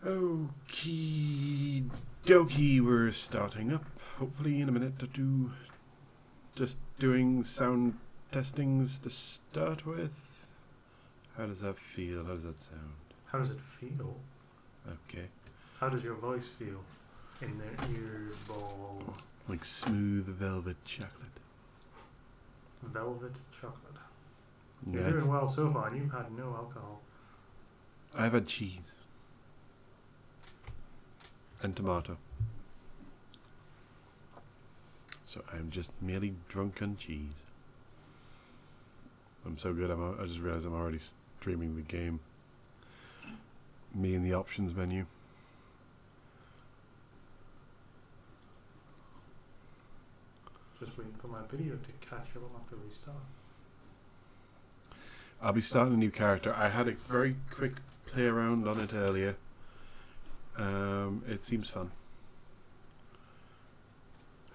Okie dokie, we're starting up. Hopefully in a minute or two. Just doing sound testings to start with. How does that feel? How does that sound? How does it feel? Okay. How does your voice feel in their ear balls? Like smooth velvet chocolate. Velvet chocolate. Yeah, You're doing well so far, and you've had no alcohol. I've had cheese. And tomato. So I'm just merely drunk on cheese. I'm so good, I just realized I'm already streaming the game. Me in the options menu. Just waiting for my video to catch up. I'll have to restart. I'll be starting a new character. I had a very quick play around on it earlier. It seems fun.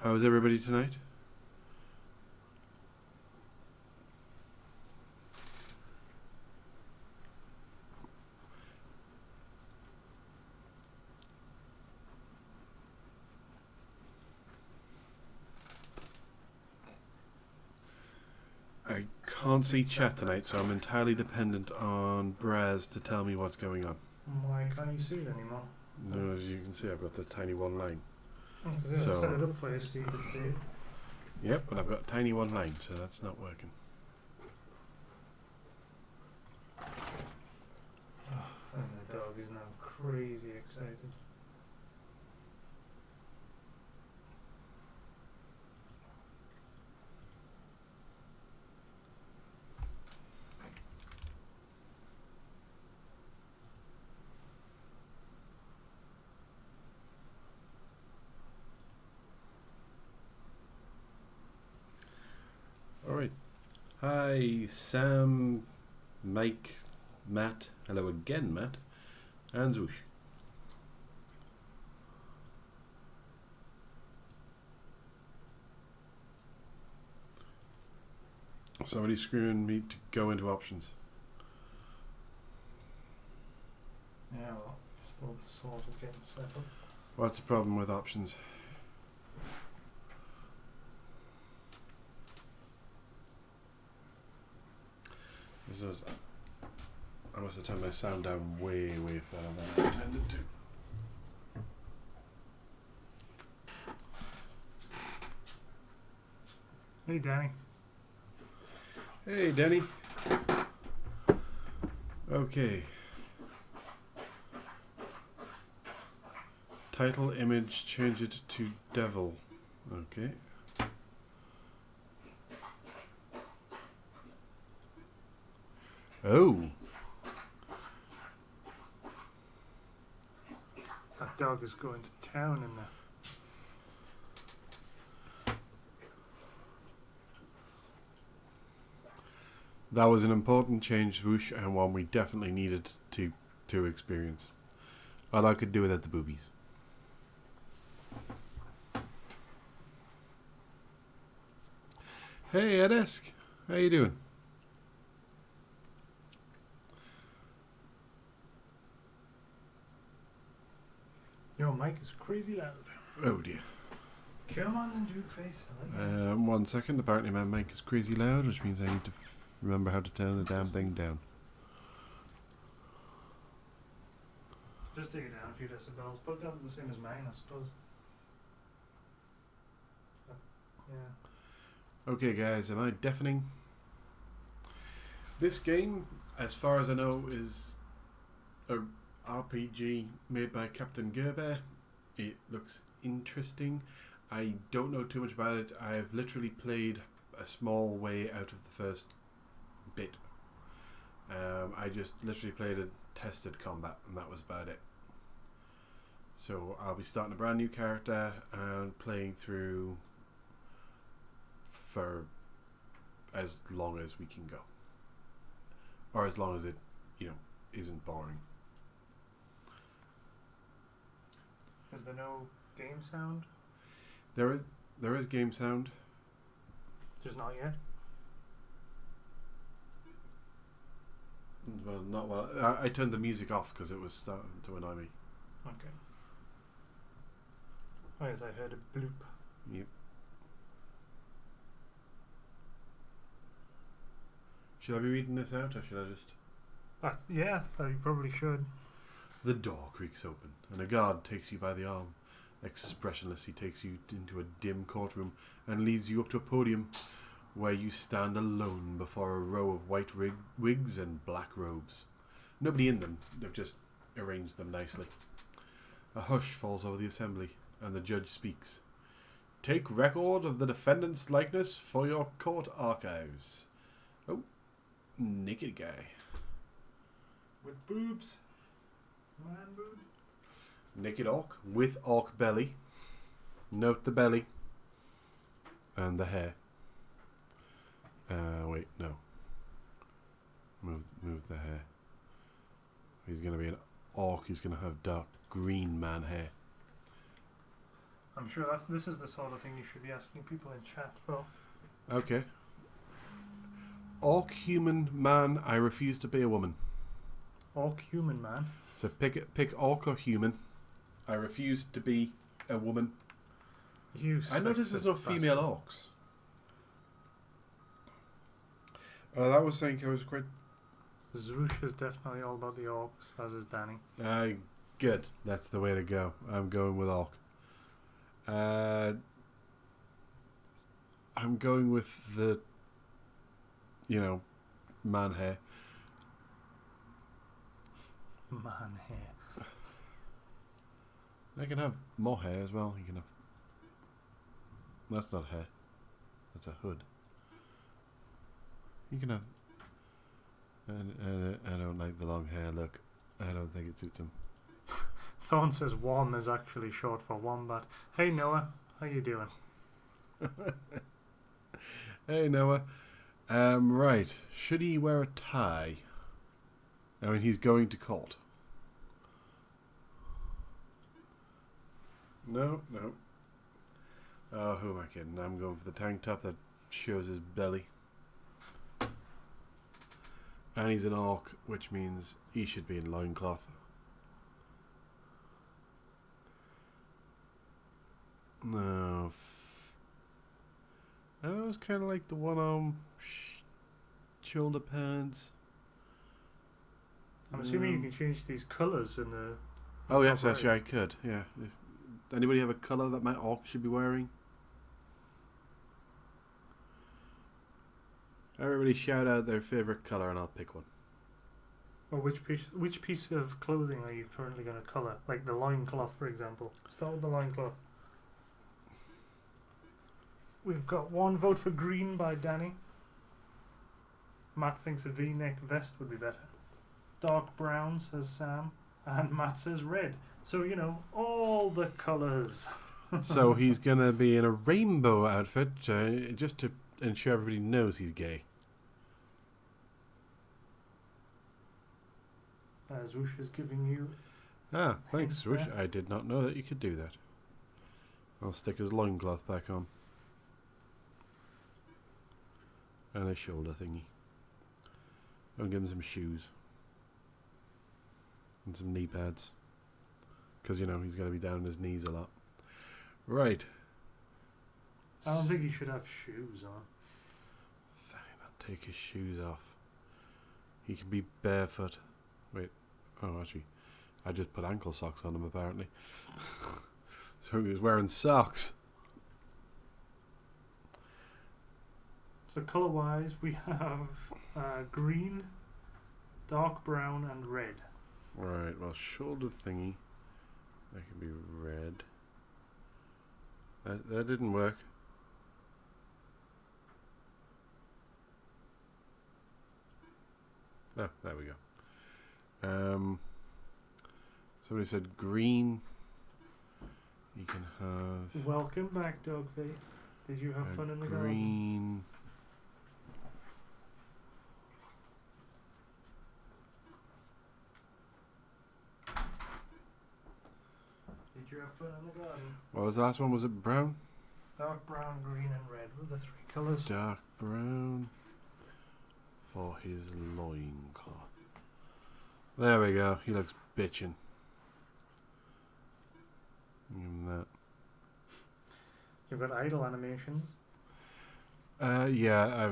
How is everybody tonight? I can't see chat tonight, so I'm entirely dependent on Braz to tell me what's going on. Why can't you see it anymore? No, as you can see, I've got this tiny one line. Because I set it up for you so you can see it. Yep, but I've got a tiny one line, so that's not working. And the dog is now crazy excited. Alright. Hi, Sam, Mike, Matt. Hello again, Matt. And Zwoosh. Somebody screwing me to go into options. Yeah, well, still sort of getting set up. What's the problem with options? I must have turned my sound down way, way further than I intended to. Hey, Danny. Hey, Danny. Okay. Title, image, change it to devil. Okay. Oh. That dog is going to town in there. That was an important change, Swoosh, and one we definitely needed to experience. All I could do without the boobies. Hey, Edesk. How you doing? Your mic is crazy loud. Oh, dear. Come on then, Duke Face. I like 1 second. Apparently my mic is crazy loud, which means I need to remember how to turn the damn thing down. Just take it down a few decibels. Put that the same as mine, I suppose. Yeah. Okay, guys, am I deafening? This game, as far as I know, is a RPG made by Captain Gerber. It looks interesting. I don't know too much about it. I've literally played a small way out of the first bit. I just literally played and tested combat, and that was about it. So I'll be starting a brand new character and playing through for as long as we can go, or as long as it, isn't boring. Is there no game sound? There is game sound. Just not yet? Well, not well. I turned the music off because it was starting to annoy me. Okay. Oh yes, I heard a bloop. Yep. Should I be reading this out, or should I just... Yeah, you probably should. The door creaks open, and a guard takes you by the arm. Expressionless, he takes you into a dim courtroom and leads you up to a podium where you stand alone before a row of white wigs and black robes. Nobody in them, they've just arranged them nicely. A hush falls over the assembly, and the judge speaks. Take record of the defendant's likeness for your court archives. Oh, naked guy. With boobs. Man boobs. Naked orc with orc belly. Note the belly. And the hair. Wait, no. Move the hair. He's going to be an orc. He's going to have dark green man hair. I'm sure this is the sort of thing you should be asking people in chat for. Okay. Orc human man. I refuse to be a woman. Orc human man. So pick orc or human. I refuse to be a woman. I noticed there's no female orcs. That was saying I was quite... Zwoosh is definitely all about the orcs, as is Danny. Good. That's the way to go. I'm going with orc. I'm going with the, man hair. Man hair. I can have more hair as well. You can have... That's not hair. That's a hood. You can have... I don't like the long hair look. I don't think it suits him. Thorn says Wom is actually short for wombat. Hey Noah, how you doing? Hey Noah. Right. Should he wear a tie? I mean, he's going to court. No. Oh, who am I kidding? I'm going for the tank top that shows his belly. And he's an orc, which means he should be in loincloth. No. I always kind of like the one-arm shoulder pads. I'm assuming you can change these colours in the... Oh yes, actually I could, yeah. Anybody have a colour that my orc should be wearing? Everybody shout out their favourite colour and I'll pick one. Or which piece of clothing are you currently going to colour? Like the loincloth, for example. Start with the loincloth. We've got one vote for green by Danny. Matt thinks a V-neck vest would be better. Dark brown, says Sam. And Matt says red. So, all the colours. So he's going to be in a rainbow outfit just to ensure everybody knows he's gay. Zwoosh is giving you... Ah, thanks, Swoosh. I did not know that you could do that. I'll stick his loincloth back on. And a shoulder thingy. I'll give him some shoes. And some knee pads. Because, he's going to be down on his knees a lot. Right. I don't think he should have shoes on. Fine, I'll take his shoes off. He can be barefoot. Wait. Oh, actually, I just put ankle socks on him, apparently. So he was wearing socks. So colour-wise, we have green, dark brown, and red. Right, well, shoulder thingy. That can be red. That didn't work. Oh, there we go. Somebody said green. You can have... Welcome back, Dogface. Did you have fun in the garden? Green... Did you have fun in the garden? What was the last one? Was it brown? Dark brown, green, and red were the three colours. Dark brown for his loincloth. There we go. He looks bitchin'. Give him that. You've got idle animations. Yeah,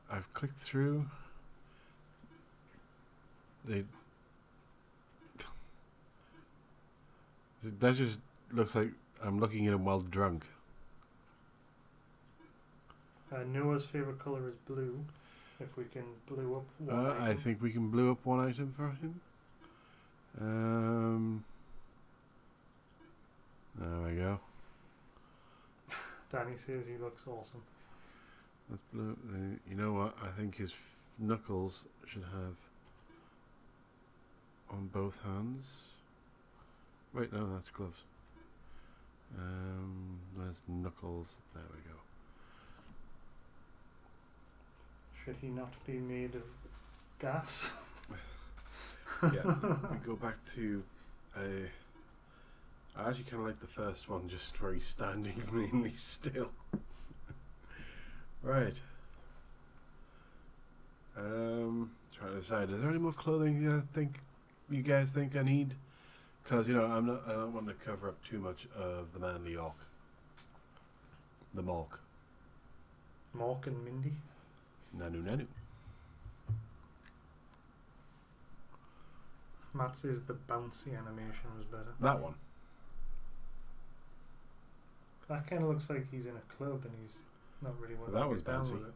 I've clicked through. That just looks like I'm looking at him while drunk. Noah's favourite colour is blue. If we can blue up one I item. think we can blue up one item for him. There we go. Danny says he looks awesome. That's blue. You know what? I think his knuckles should have on both hands. Wait, no, that's gloves. There's knuckles. There we go. Should he not be made of gas? Yeah, we go back to. I actually kind of like the first one, just where he's standing mainly still. Right. Trying to decide. Is there any more clothing you guys think I need? Because I don't want to cover up too much of the manly orc. The Mork. Mork and Mindy. Nanu. Matt says the bouncy animation was better. That one. That kind of looks like he's in a club and he's not really So wanting that to was get down bouncy. with it.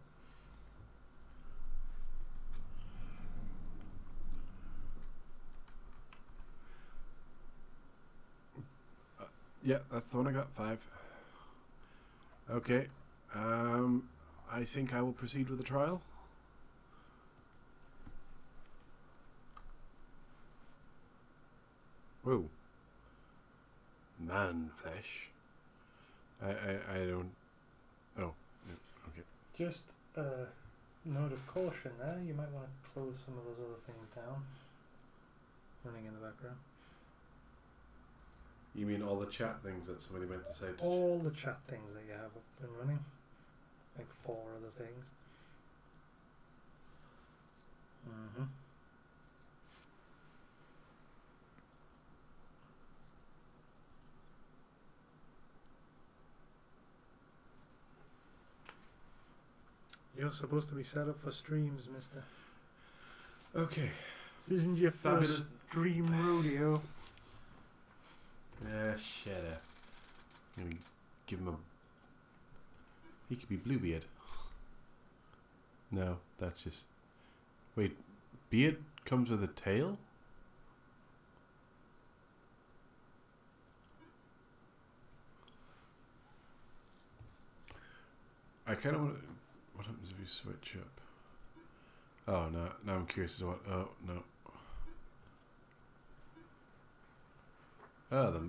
Yeah, that's the one I got. 5. Okay. I think I will proceed with the trial. Whoa. Man flesh. I don't. Oh. Yeah, okay. Just a note of caution there. You might want to close some of those other things down. Running in the background. You mean all the chat things that somebody meant to say? All the chat things that you have up and running. Like 4 other things. Mm-hmm. You're supposed to be set up for streams, mister. Okay. This isn't your Fabulous. first dream rodeo. Shut up. I'm gonna give him a. He could be Bluebeard. No, that's just. Wait, beard comes with a tail? I kind of want to. What happens if you switch up? Oh, no. Now I'm curious as to what. Oh, no. Oh, the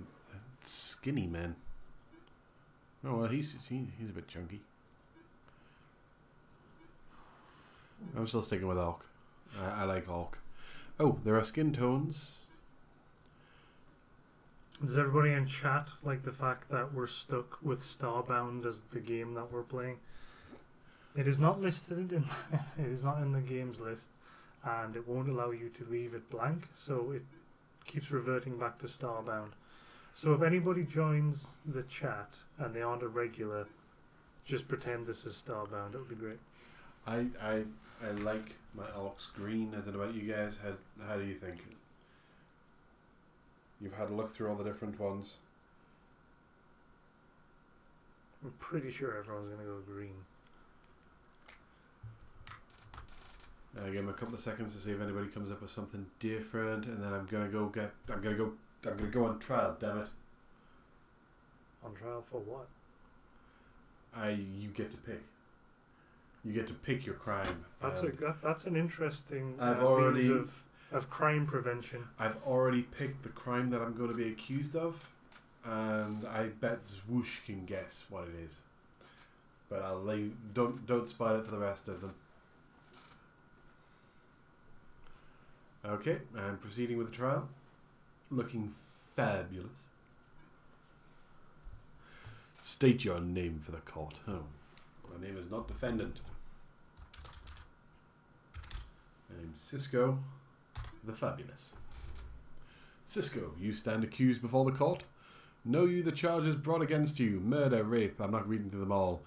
skinny man. Oh, well, he's a bit chunky. I'm still sticking with Orc. I like Orc. Oh, there are skin tones. Does everybody in chat like the fact that we're stuck with Starbound as the game that we're playing? It is not listed in it is not in the games list, and it won't allow you to leave it blank, so it keeps reverting back to Starbound. So if anybody joins the chat and they aren't a regular, just pretend this is Starbound. It would be great. I like my Orcs green. I don't know about you guys. How do you think? You've had a look through all the different ones. I'm pretty sure everyone's going to go green. Give him a couple of seconds to see if anybody comes up with something different, and then I'm gonna go on trial. Damn it! On trial for what? You get to pick. You get to pick your crime. That's an interesting I've already means of crime prevention. I've already picked the crime that I'm going to be accused of, and I bet Zwoosh can guess what it is. But I'll leave. Don't spoil it for the rest of them. Okay, I'm proceeding with the trial. Looking fabulous. State your name for the court. Oh, my name is not defendant. I'm Sisco, the Fabulous. Sisco, you stand accused before the court. Know you the charges brought against you? Murder, rape. I'm not reading through them all.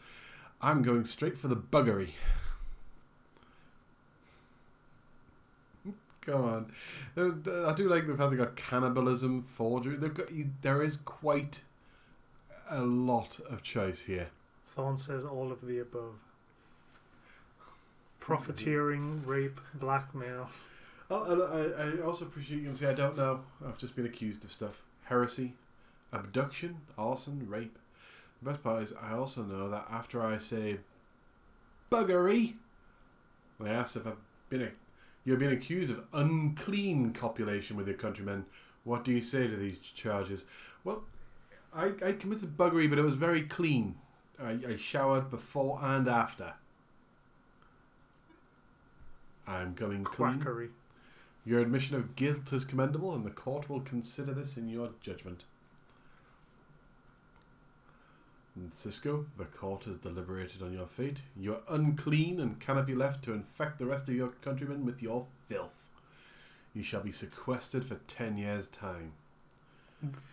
I'm going straight for the buggery. Come on. I do like the fact they got cannibalism, forgery. There is quite a lot of choice here. Thorn says all of the above. Profiteering, rape, blackmail. Oh, and I also appreciate you can say I don't know. I've just been accused of stuff. Heresy, abduction, arson, rape. The best part is I also know that after I say buggery, they ask if you're being accused of unclean copulation with your countrymen. What do you say to these charges? Well, I committed buggery, but it was very clean. I showered before and after. I'm coming clean. Quackery. Your admission of guilt is commendable, and the court will consider this in your judgment. And Sisco, the court has deliberated on your fate. You are unclean and cannot be left to infect the rest of your countrymen with your filth. You shall be sequestered for 10 years' time.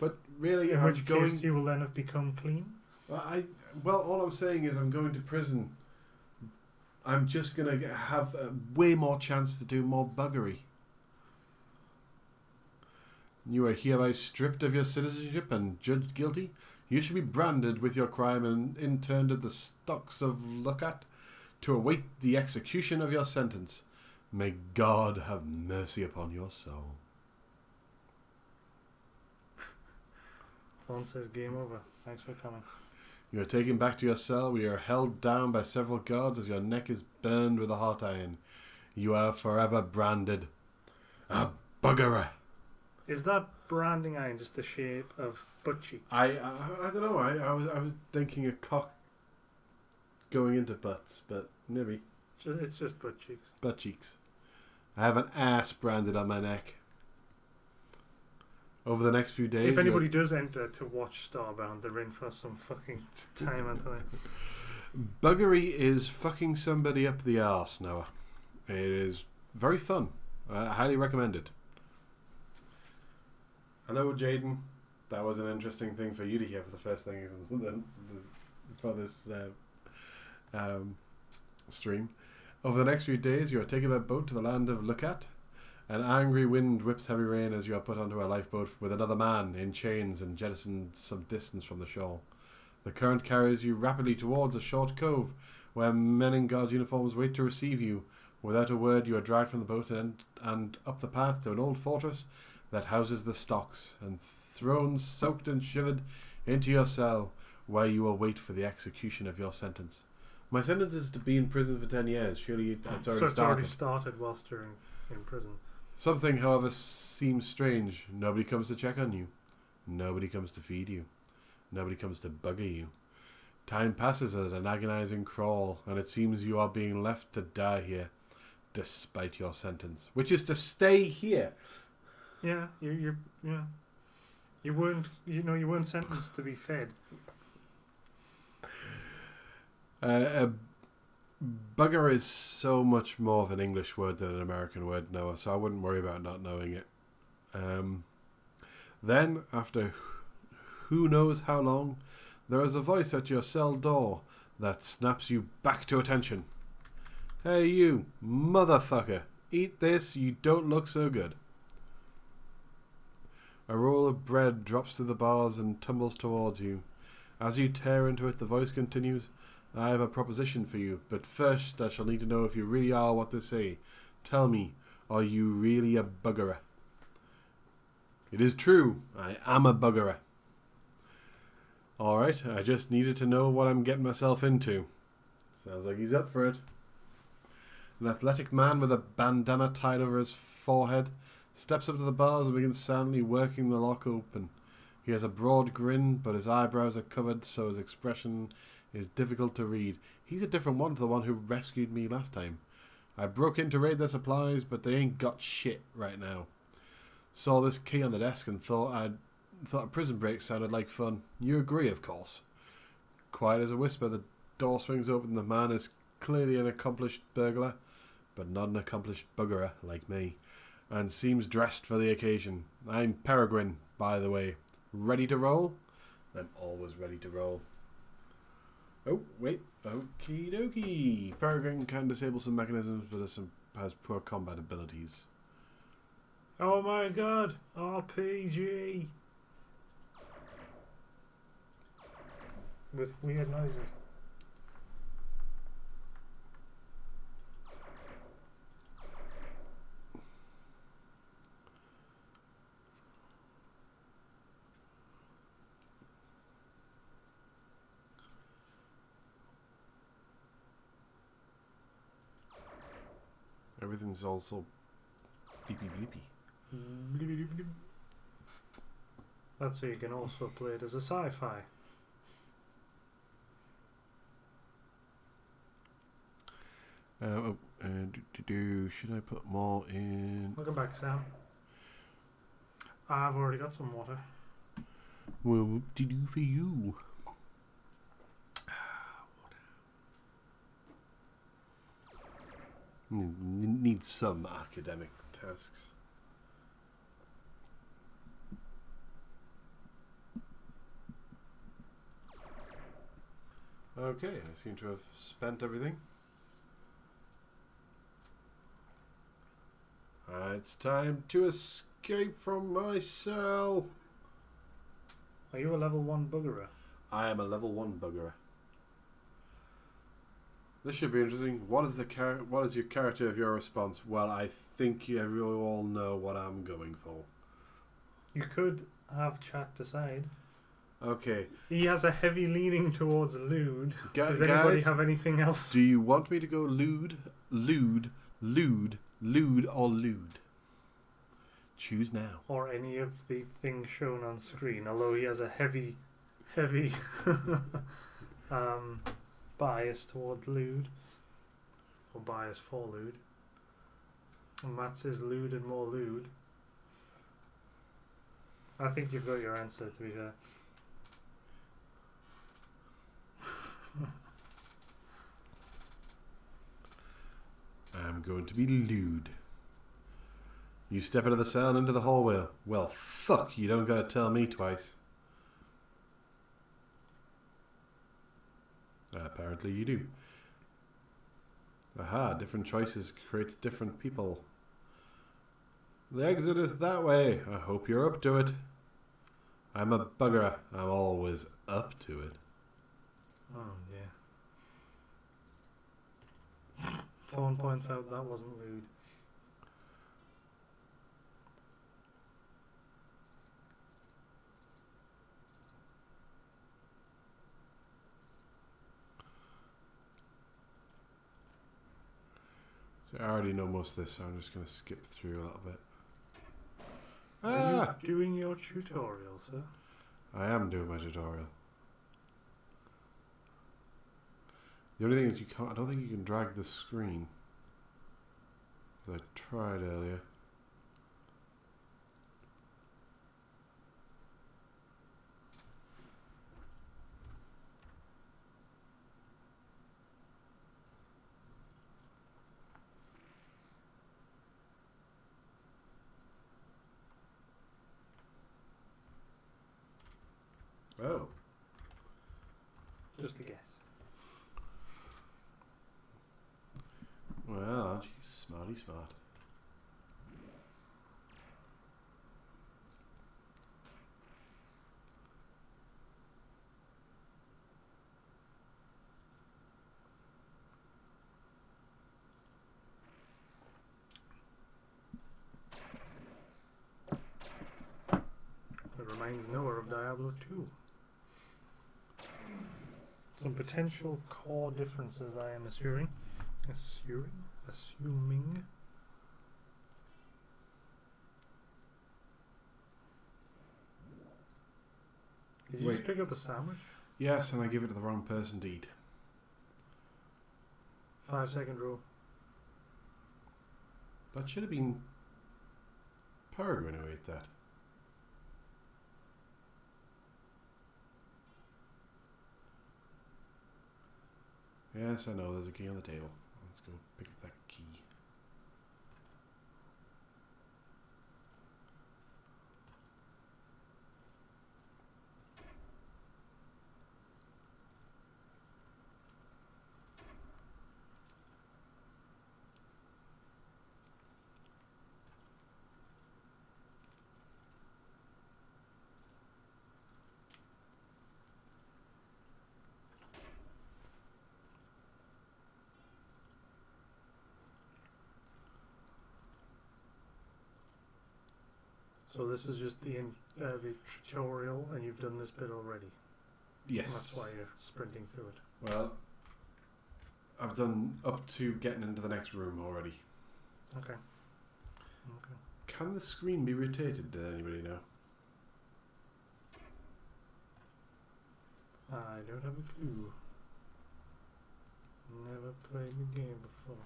But really, in I'm which going. case you will then have become clean. Well, all I'm saying is I'm going to prison. I'm just going to have a way more chance to do more buggery. You are hereby stripped of your citizenship and judged guilty. You should be branded with your crime and interned at the stocks of Lucat to await the execution of your sentence. May God have mercy upon your soul. Thorn says game over. Thanks for coming. You are taken back to your cell. We are held down by several guards as your neck is burned with a hot iron. You are forever branded a buggerer. Is that branding iron just the shape of butt cheeks? I don't know. I was thinking a cock going into butts, but maybe It's just butt cheeks. butt cheeks. I have an ass branded on my neck. Over the next few days, If anybody does enter to watch Starbound, they're in for some fucking time until buggery is fucking somebody up the arse, Noah. It is very fun. I highly recommend it. Hello, Jaden. That was an interesting thing for you to hear for the first thing for this stream. Over the next few days, you are taken by boat to the land of Lucat. An angry wind whips heavy rain as you are put onto a lifeboat with another man in chains and jettisoned some distance from the shore. The current carries you rapidly towards a short cove where men in guards' uniforms wait to receive you. Without a word, you are dragged from the boat and up the path to an old fortress that houses the stocks, and thrown, soaked and shivered, into your cell, where you will wait for the execution of your sentence. My sentence is to be in prison for 10 years. Surely it's already so it's started. already started whilst you're in prison. Something, however, seems strange. Nobody comes to check on you. Nobody comes to feed you. Nobody comes to bugger you. Time passes at an agonizing crawl, and it seems you are being left to die here, despite your sentence, which is to stay here. Yeah, you weren't sentenced to be fed. Bugger is so much more of an English word than an American word, Noah, so I wouldn't worry about not knowing it. Then, after who knows how long, there is a voice at your cell door that snaps you back to attention. Hey you, motherfucker, eat this, you don't look so good. A roll of bread drops through the bars and tumbles towards you. As you tear into it, the voice continues, I have a proposition for you, but first I shall need to know if you really are what they say. Tell me, are you really a buggerer? It is true, I am a buggerer. Alright, I just needed to know what I'm getting myself into. Sounds like he's up for it. An athletic man with a bandana tied over his forehead steps up to the bars and begins silently working the lock open. He has a broad grin, but his eyebrows are covered, so his expression is difficult to read. He's a different one to the one who rescued me last time. I broke in to raid their supplies, but they ain't got shit right now. Saw this key on the desk and thought a prison break sounded like fun. You agree, of course. Quiet as a whisper, the door swings open. The man is clearly an accomplished burglar, but not an accomplished buggerer like me, and seems dressed for the occasion. I'm Peregrine, by the way. Ready to roll? I'm always ready to roll. Oh, wait. Okie dokie. Peregrine can disable some mechanisms, but has poor combat abilities. Oh my god! RPG! With weird noises. Everything's also bleepy bleepy. That's so you can also play it as a sci-fi. Should I put more in? Welcome back, Sam. I've already got some water. Well, what to do for you? Need some academic tasks. Okay, I seem to have spent everything. It's time to escape from my cell. Are you a level 1 buggerer? I am a level 1 buggerer. This should be interesting. What is your character of your response? Well, I think you all know what I'm going for. You could have chat decide. Okay. He has a heavy leaning towards lewd. Does Guys, anybody have anything else? Do you want me to go lewd, or lewd? Choose now. Or any of the things shown on screen, although he has a heavy bias towards lewd. Or bias for lewd. And Matt says lewd and more lewd. I think you've got your answer, to be fair. I'm going to be lewd. You step out of the cell and into the hallway. Well, fuck, you don't gotta tell me twice. Apparently you do. Aha, different choices creates different people. The exit is that way. I hope you're up to it. I'm a bugger. I'm always up to it. Oh, yeah. Fawn points out that wasn't lewd. So I already know most of this, so I'm just going to skip through a little bit. Are you doing your tutorial, sir? I am doing my tutorial. The only thing is I don't think you can drag the screen. As I tried earlier. Oh. Just a guess. Well, aren't you smarty smart? It reminds Noah of Diablo 2. Some potential core differences, I am assuming. Assuming. Did you just pick up a sandwich? Yes, and I give it to the wrong person to eat. 5-second rule. That should have been Peregrine who ate that. Yes, I know, there's a key on the table. Let's go pick up that key. So this is just the tutorial, and you've done this bit already. Yes. And that's why you're sprinting through it. Well, I've done up to getting into the next room already. Okay. Can the screen be rotated? Did anybody know? I don't have a clue. Never played the game before.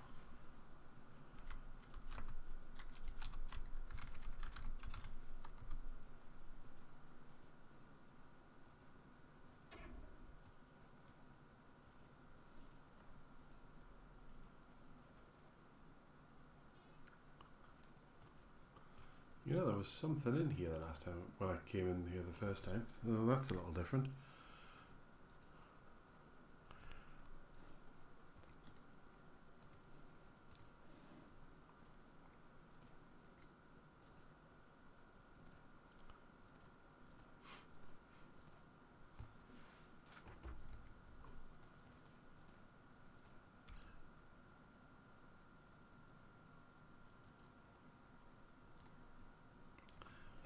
You know, there was something in here the last time when I came in here the first time. Oh, that's a little different.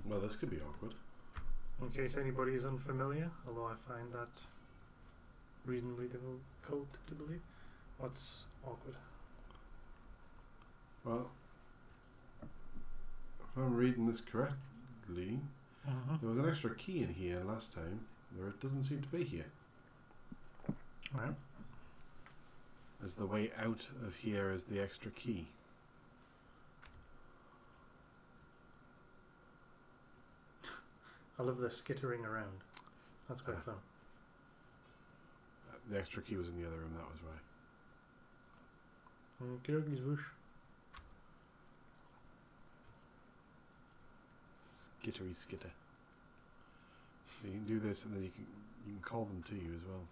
Well, this could be awkward. In case anybody is unfamiliar, although I find that reasonably difficult to believe. What's awkward? Well, if I'm reading this correctly, there was an extra key in here last time. It doesn't seem to be here. Right. As the way out of here is the extra key. I love the skittering around. That's quite fun. The extra key was in the other room, that was why. Kirby's whoosh. Skittery skitter. So you can do this and then you can call them to you as well.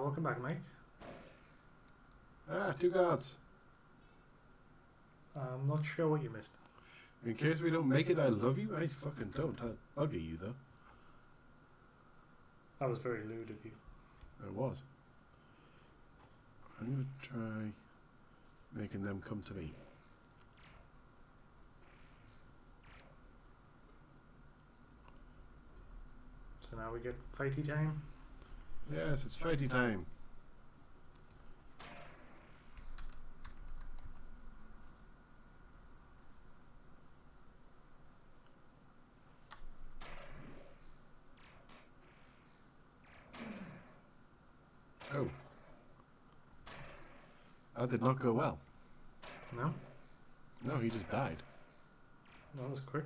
Welcome back, Mike. Ah, 2 guards. I'm not sure what you missed. In case we don't make it, I love you. I fucking don't. I'll bugger you though. That was very lewd of you. It was. I'm going to try making them come to me. So now we get fighty time. Yes, it's fighty time. Oh. That did not go well. No? No, he just died. That was quick.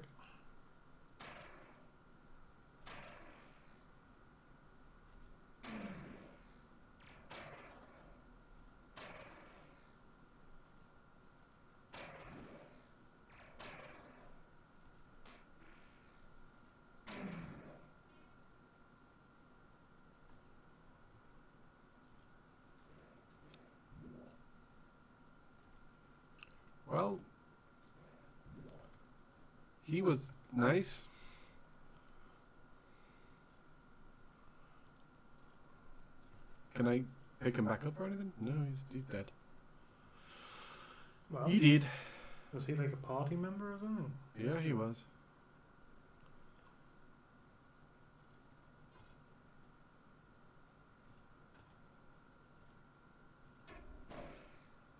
Well, he was nice. Can I pick him back up or anything? No, he's dead. Well, He did. was he like a party member or something? Yeah, he was.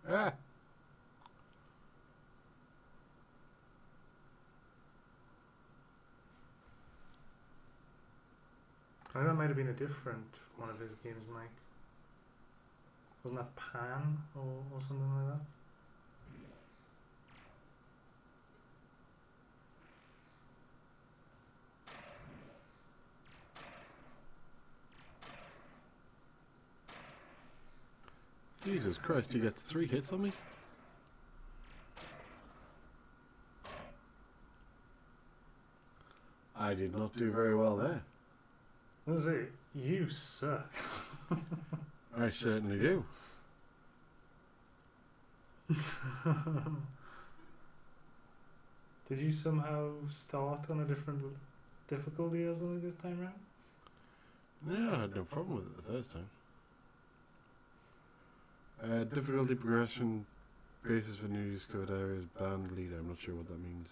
Ah! I think that might have been a different one of his games, Mike. Wasn't that Pan or something like that? Jesus Christ, he gets 3 hits on me? I did not do very well there. Was it? You suck. I certainly do. Did you somehow start on a different difficulty or something this time round? Yeah, I had no problem with it the first time. Difficulty progression basis for new discovered areas. Band leader. I'm not sure what that means.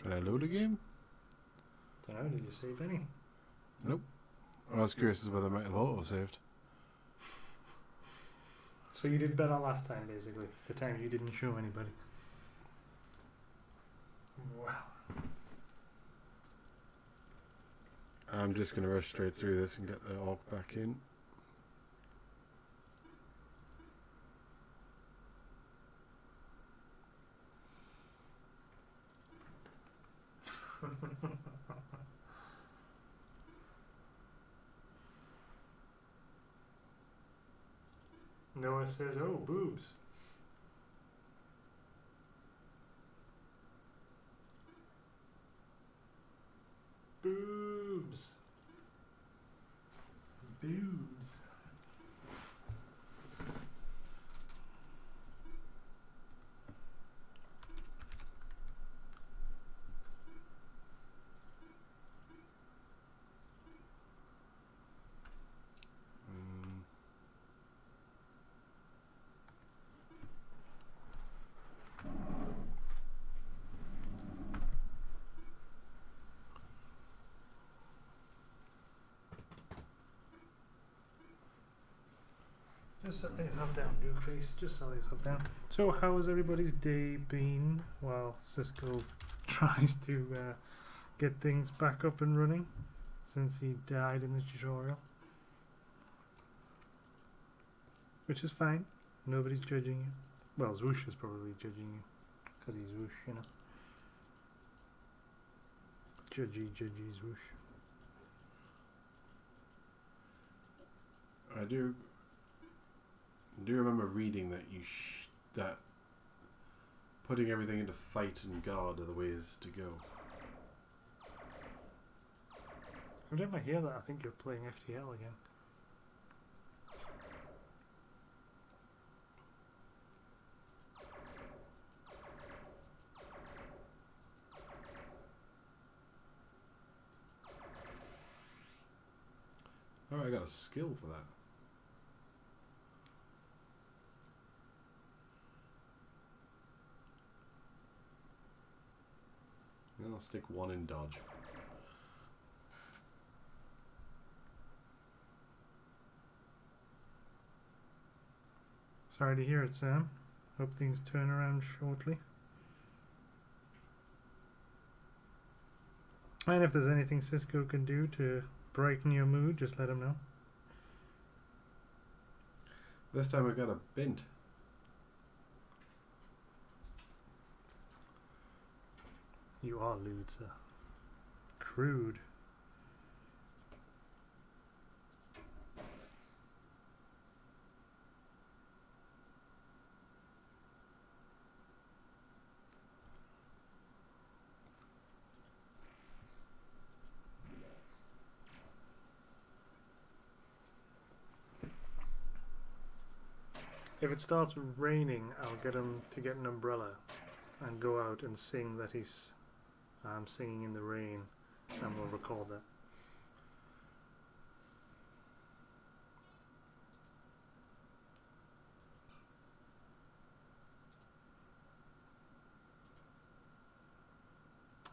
Can I load a game? Don't know, did you save any? Nope. I was curious as whether I might have auto-saved. So you did better last time, basically. The time you didn't show anybody. Wow. I'm just going to rush straight through this and get the orc back in. Noah says, oh, boobs. Boobs. Boobs. Just set yourself down, Duke Face. Just set yourself down. So, how has everybody's day been while Sisco tries to get things back up and running since he died in the tutorial? Which is fine. Nobody's judging you. Well, Zwoosh is probably judging you because he's Zwoosh, you know. Judgy Zwoosh. I do remember reading that that putting everything into fight and guard are the ways to go. Every time I hear that, I think you're playing FTL again. Oh, I got a skill for that. And I'll stick one in dodge. Sorry to hear it, Sam. Hope things turn around shortly. And if there's anything Sisco can do to brighten your mood, just let him know. This time I got a bint. You are lewd, sir. Crude. If it starts raining, I'll get him to get an umbrella and go out and sing that he's singing in the rain, and we'll record that.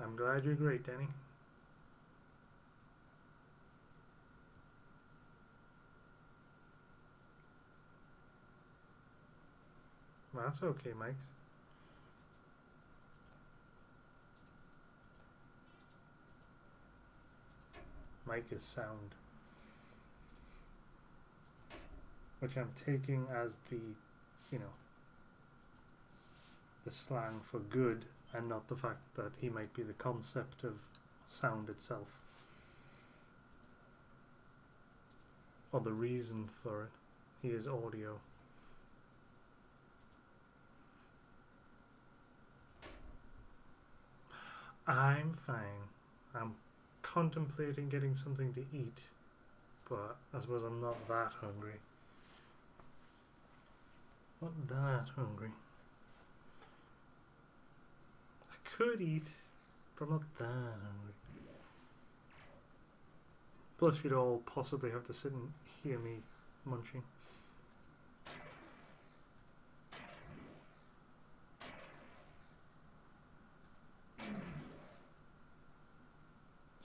I'm glad you're great, Danny. That's okay, Mike. Mike is sound. Which I'm taking as the, you know, the slang for good, and not the fact that he might be the concept of sound itself. Or the reason for it. He is audio. I'm fine. I'm contemplating getting something to eat but I suppose I'm not that hungry. Not that hungry. I could eat, but I'm not that hungry. Plus, you'd all possibly have to sit and hear me munching.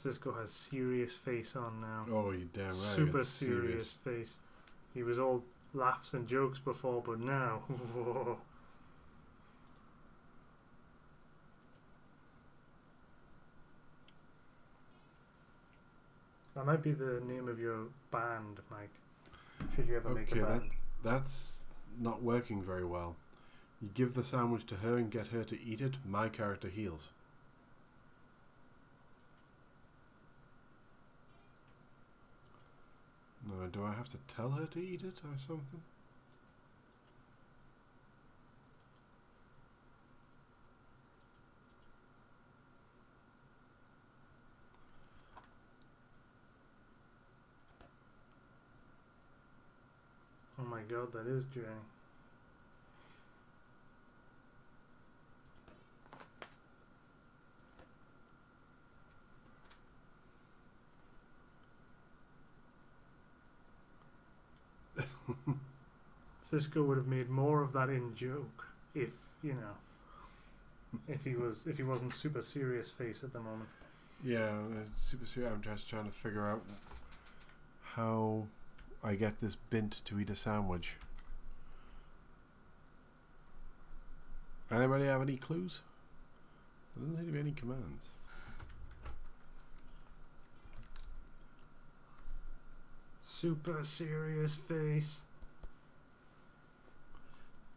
Sisco has serious face on now. Oh, you damn right. Super serious face. He was all laughs and jokes before, but now, that might be the name of your band, Mike. Should you ever make a band? That's not working very well. You give the sandwich to her and get her to eat it, my character heals. No, do I have to tell her to eat it or something? Oh my god, that is Journey. Sisco would have made more of that in joke if, you know, if he wasn't super serious face at the moment. Yeah, super serious. I'm just trying to figure out how I get this bint to eat a sandwich. Anybody have any clues? There doesn't seem to be any commands. Super serious face.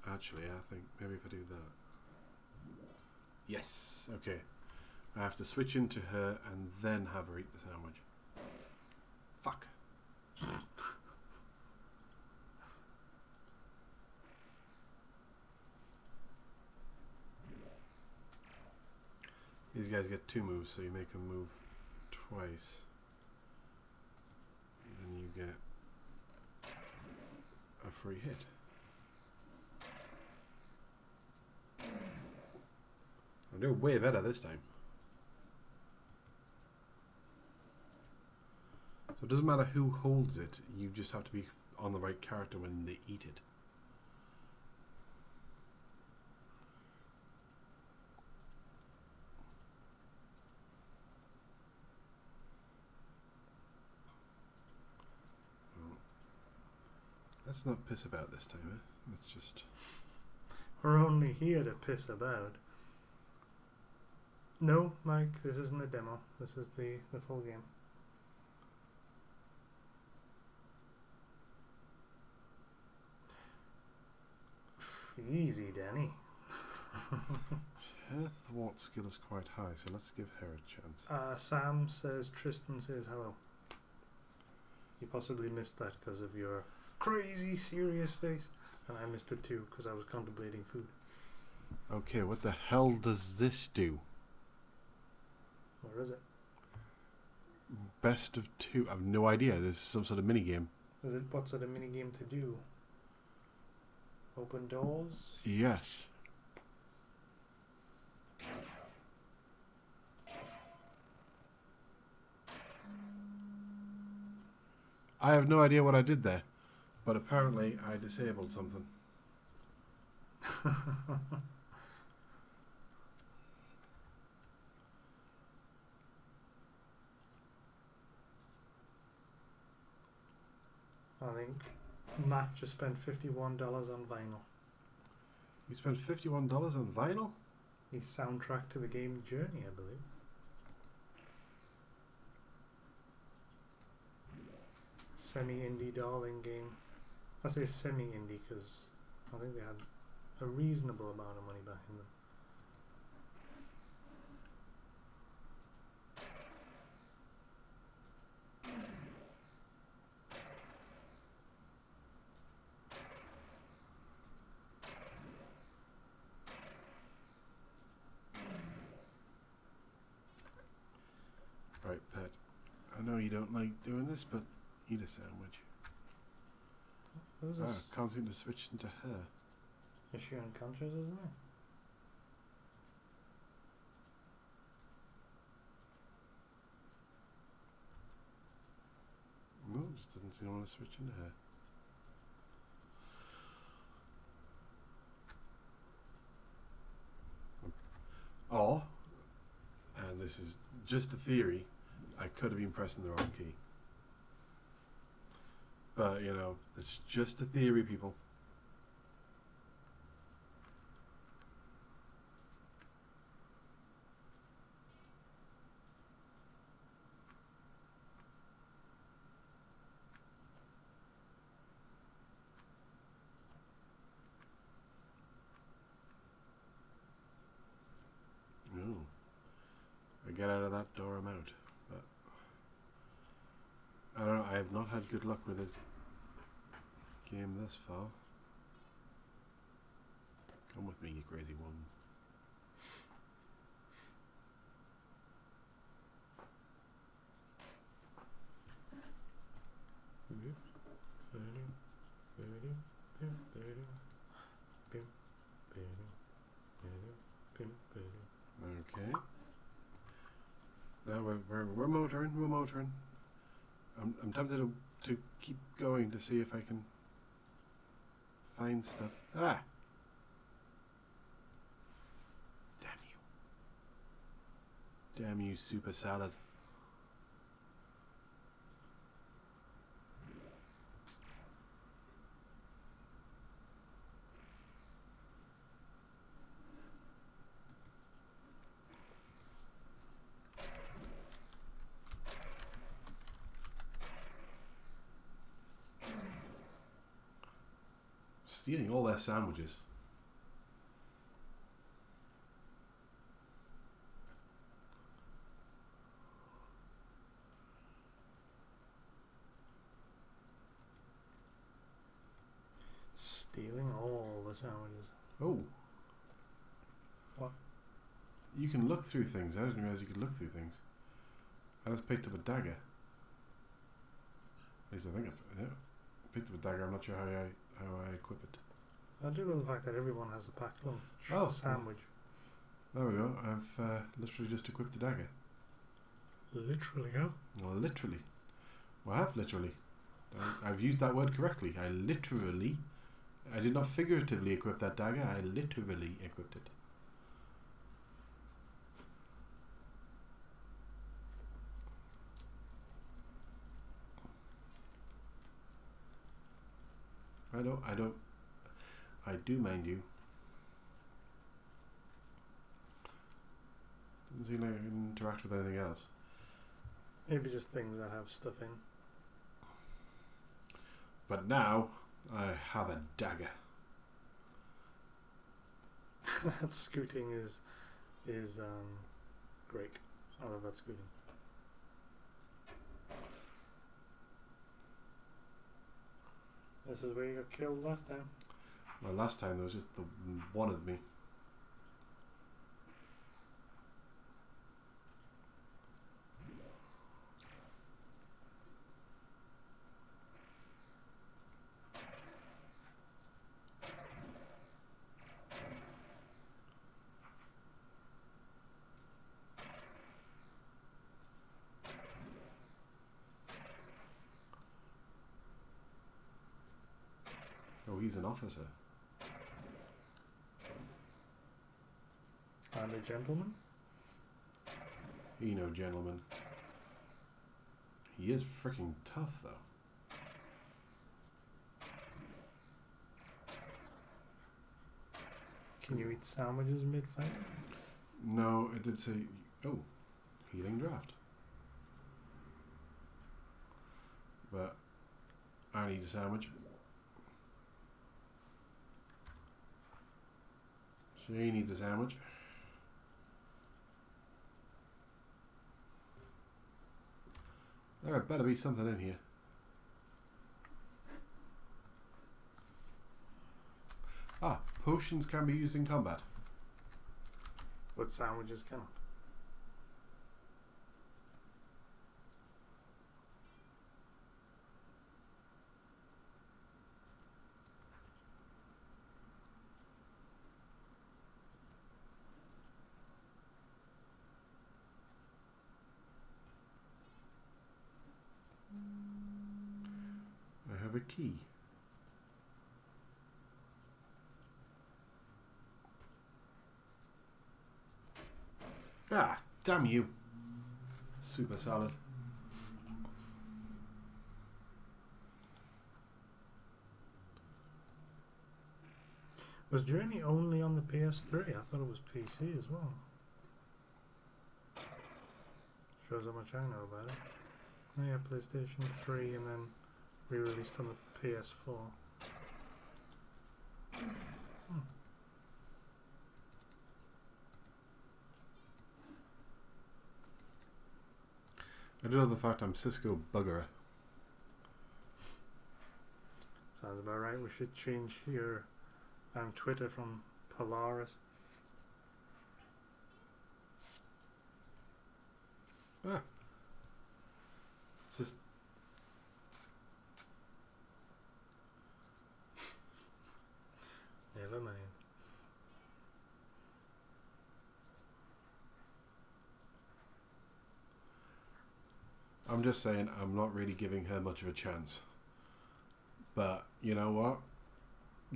Actually, I think maybe if I do that. Yes, okay. I have to switch into her and then have her eat the sandwich. Fuck. These guys get 2 moves, so you make them move twice. And then you get a free hit. I'm doing way better this time. So it doesn't matter who holds it, you just have to be on the right character when they eat it. Let's not piss about this time, eh? Let's just... We're only here to piss about. No, Mike, this isn't a demo. This is the full game. Easy, Danny. Her thwart skill is quite high, so let's give her a chance. Sam says Tristan says hello. You possibly missed that because of your crazy serious face, and I missed it too because I was contemplating food. Okay, what the hell does this do? Where is it? Best of 2. I have no idea. There's some sort of mini game. Is it what sort of mini game to do? Open doors? Yes. I have no idea what I did there, but apparently I disabled something. I think Matt just spent $51 on vinyl. You spent $51 on vinyl? The soundtrack to the game Journey, I believe. Semi-indie darling game. I say semi-indie because I think they had a reasonable amount of money behind them. Right, Pet. I know you don't like doing this, but eat a sandwich. Who's Ah, this? can't seem to switch into her. Is she unconscious, isn't it? No, just doesn't seem to want to switch into her. Or, and this is just a theory, I could have been pressing the wrong key. But, you know, it's just a theory, people. No. I get out of that door, I'm out. But I don't know, I have not had good luck with this game this far. Come with me, you crazy one. Okay. Now we're motoring. I'm tempted to keep going to see if I can find stuff. Ah! Damn you, super salad. Stealing all their sandwiches. Stealing all the sandwiches. Oh. What? You can look through things. I didn't realize you could look through things. I just picked up a dagger. At least I think I picked up a dagger. I'm not sure how I equip it. I do love the fact that everyone has a packed lunch. Oh, Sandwich. There we go. I've literally just equipped the dagger. Literally, huh? Well, literally. Well, I have literally. I've used that word correctly. I literally. I did not figuratively equip that dagger. I literally equipped it. I do, mind you. Doesn't seem like I can interact with anything else. Maybe just things that have stuff in. But now, I have a dagger. That scooting is great. I love that scooting. This is where you got killed last time. Well, last time there was just the one of me. Oh, he's an officer. And a gentleman. You know, gentlemen. He is freaking tough, though. Can you eat sandwiches mid-fight? No, it did say... Oh, healing draft. But I need a sandwich. She needs a sandwich. There better be something in here. Ah, potions can be used in combat. But sandwiches cannot. have a key. Ah, damn you. Super solid. Was Journey only on the PS3? I thought it was PC as well. Shows how much I know about it. Oh yeah, PlayStation 3 and then re-released on the PS4. I do love the fact I'm Cisco bugger. Sounds about right. We should change your Twitter from Polaris. Ah. It's just... Never mind. I'm just saying I'm not really giving her much of a chance. But you know what?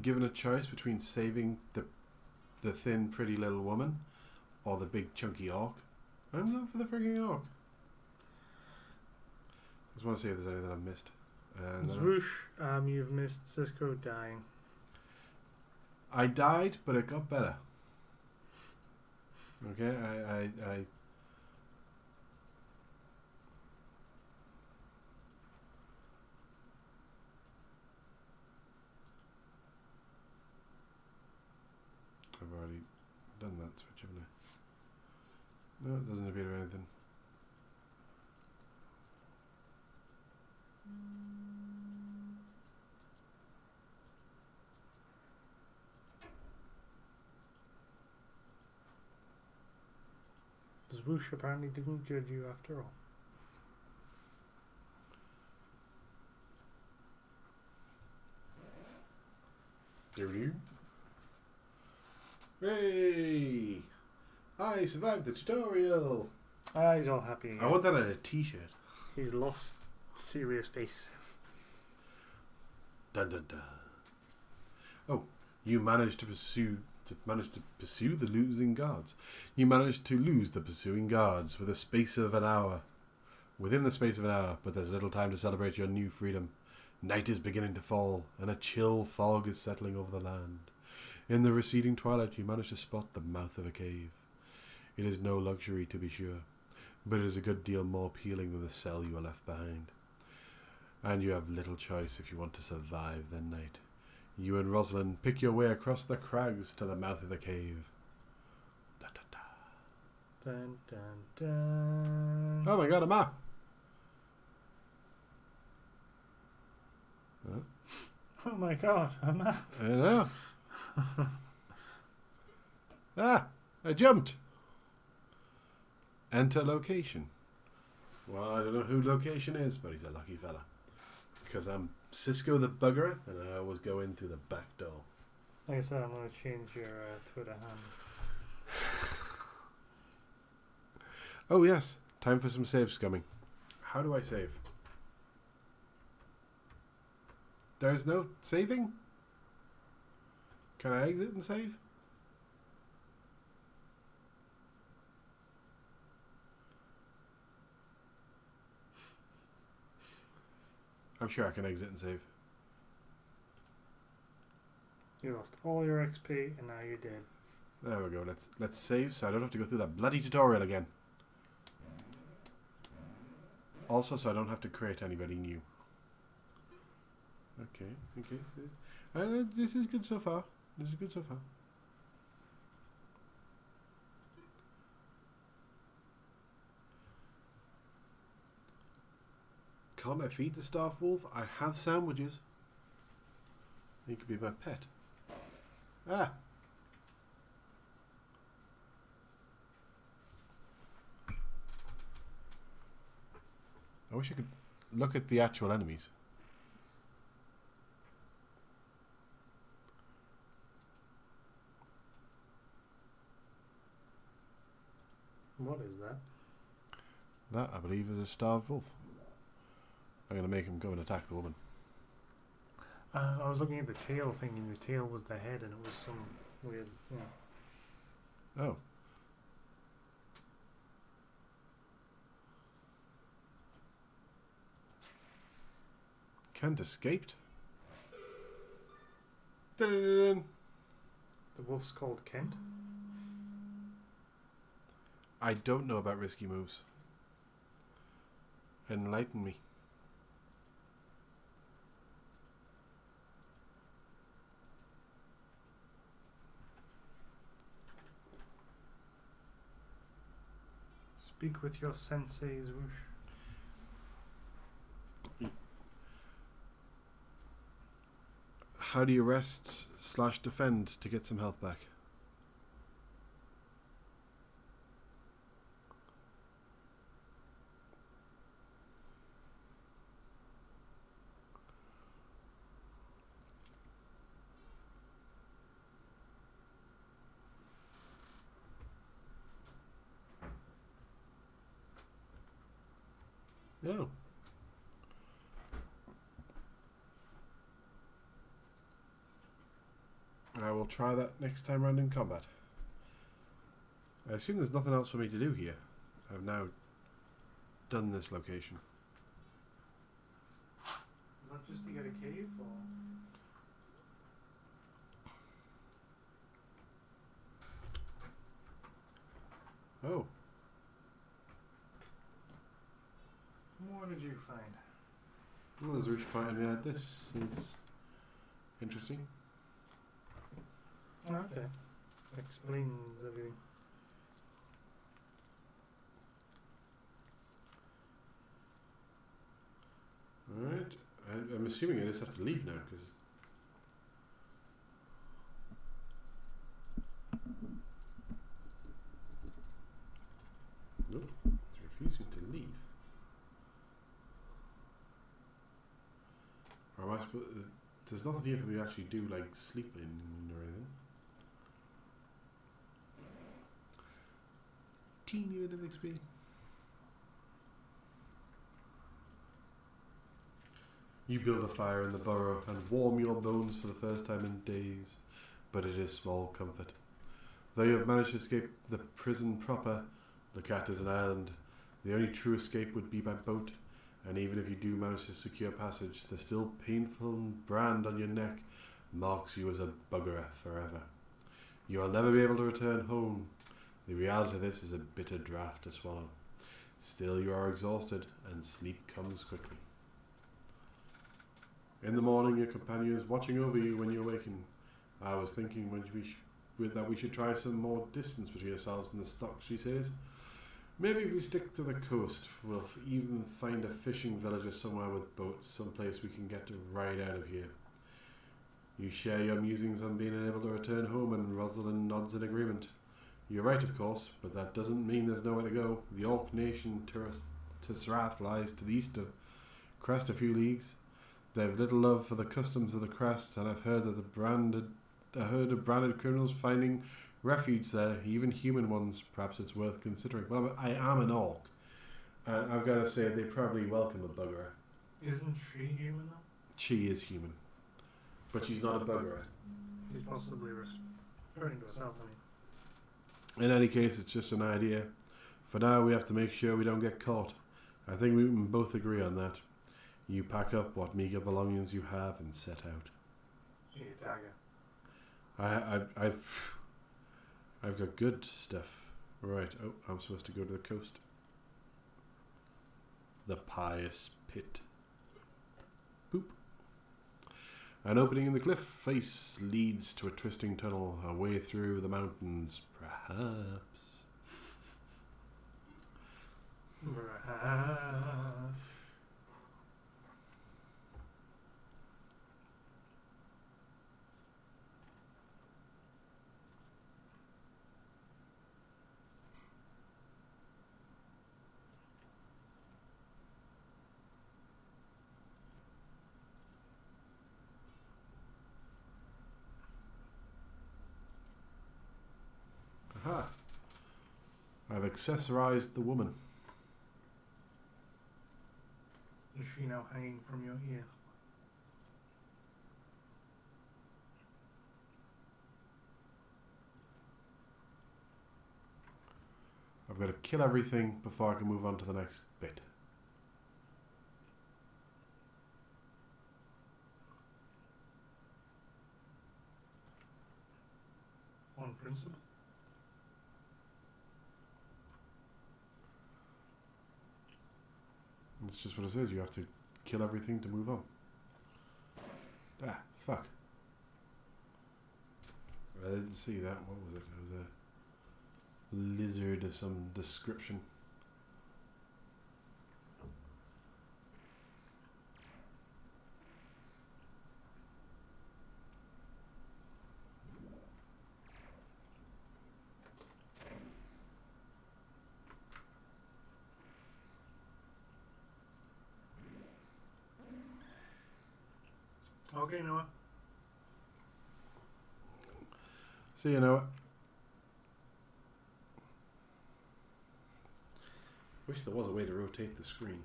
Given a choice between saving the thin, pretty little woman or the big, chunky orc, I'm going for the freaking orc. I just want to see if there's anything I've missed. And Zwoosh, you've missed Sisco dying. I died, but it got better. Okay, I I've already done that switch, haven't I? No, it doesn't appear to be anything. Zwoosh apparently didn't judge you after all. Do-do. Hey! I survived the tutorial! Ah, he's all happy again. I want that on a t-shirt. He's lost serious face. Dun dun dun. Oh, you managed to pursue the losing guards. You managed to lose the pursuing guards within the space of an hour, but there's little time to celebrate your new freedom. Night is beginning to fall, and a chill fog is settling over the land. In the receding twilight, you manage to spot the mouth of a cave. It is no luxury, to be sure, but it is a good deal more appealing than the cell you are left behind. And you have little choice if you want to survive the night. You and Rosalind pick your way across the crags to the mouth of the cave. Dun, dun, dun. Dun, dun, dun. Oh my god, a map! Huh? Oh my god, a map. I know. I jumped. Enter location. Well, I don't know who location is, but he's a lucky fella. Because I'm Cisco the buggerer, and I always go in through the back door. Like I said, I'm going to change your Twitter handle. Oh yes, time for some save scumming. How do I save? There's no saving? Can I exit and save? I'm sure I can exit and save. You lost all your XP and now you're dead. There we go. Let's save so I don't have to go through that bloody tutorial again. Also, so I don't have to create anybody new. Okay. This is good so far. Can't I feed the staff wolf? I have sandwiches. He could be my pet. Ah! I wish I could look at the actual enemies. What is that? That, I believe, is a starved wolf. I'm going to make him go and attack the woman. I was looking at the tail, thinking the tail was the head, and it was some weird. Yeah. Oh. Kent escaped. Dun-dun-dun-dun. The wolf's called Kent. I don't know about risky moves. Enlighten me. Speak with your sensei, Zwoosh. How do you rest/defend to get some health back? No. I will try that next time round in combat. I assume there's nothing else for me to do here. I've now done this location. Not just to get a cave, or Oh, what did you find? well, there's a rich part in there. This is interesting. Oh, okay. Explains everything. Alright, I'm assuming I just have to leave now because. Nope, it's refusing to leave. Or am I supposed? There's nothing here for me to actually do, like sleep in or anything. Teeny bit of XP. You build a fire in the burrow and warm your bones for the first time in days, but it is small comfort. Though you have managed to escape the prison proper, the cat is an island. The only true escape would be by boat, and even if you do manage to secure passage, the still painful brand on your neck marks you as a buggerer forever. You will never be able to return home. The reality of this is a bitter draught to swallow. Still, you are exhausted, and sleep comes quickly. In the morning, your companion is watching over you when you awaken. I was thinking that we should try some more distance between ourselves and the stock, she says. Maybe if we stick to the coast, we'll even find a fishing village or somewhere with boats, someplace we can get to ride out of here. You share your musings on being unable to return home, and Rosalind nods in agreement. You're right, of course, but that doesn't mean there's nowhere to go. The Orc nation, Tisrath, lies to the east of Crest a few leagues. They have little love for the customs of the Crest, and I've heard that a herd of branded criminals finding refuge there, even human ones. Perhaps it's worth considering. Well, I am an Orc, and I've got to say they probably welcome a buggerer. Isn't she human though? She is human, but she's not a buggerer. She's possibly referring to herself, I mean. In any case, it's just an idea. For now, we have to make sure we don't get caught. I think we can both agree on that. You pack up what meager belongings you have and set out. Yeah, dagger. I've got good stuff. Right. Oh, I'm supposed to go to the coast. The pious pit. Boop. An opening in the cliff face leads to a twisting tunnel, a way through the mountains, perhaps. Aha. I've accessorized the woman. Is she now hanging from your ear? I've got to kill everything before I can move on to the next bit. On principle. It's just what it says. You have to kill everything to move on. Ah, fuck. I didn't see that. What was it? It was a lizard of some description. Okay, Noah. See you, Noah. Wish there was a way to rotate the screen.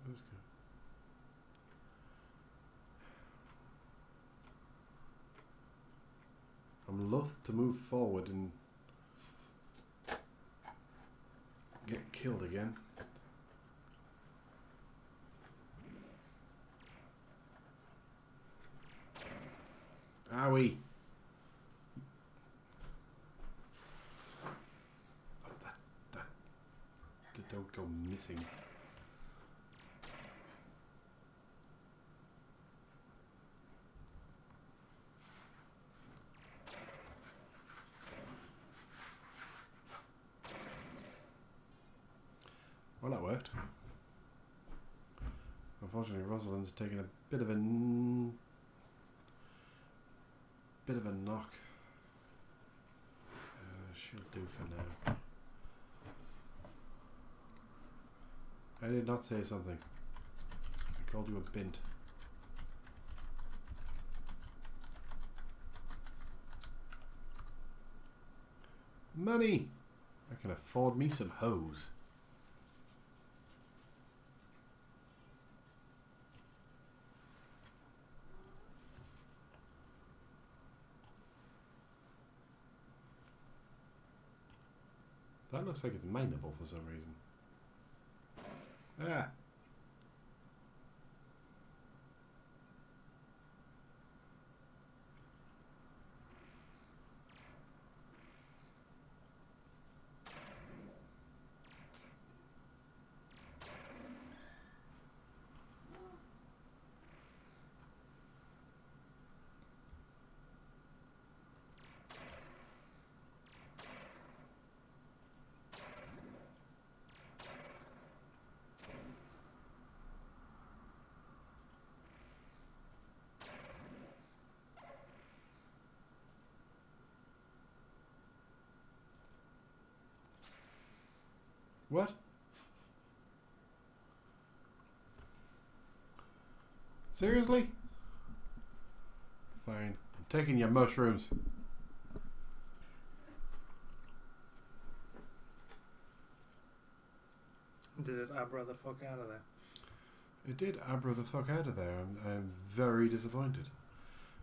That's good. I'm loath to move forward and get killed again. Owie. Oh, that don't go missing. Well, that worked. Unfortunately, Rosalind's taken a bit of a knock. She'll do for now. I did not say something. I called you a bint. Money! I can afford me some hose. That looks like it's mineable for some reason. Ah! What? Seriously? Fine. I'm taking your mushrooms. Did it abra the fuck out of there? It did abra the fuck out of there. I'm very disappointed.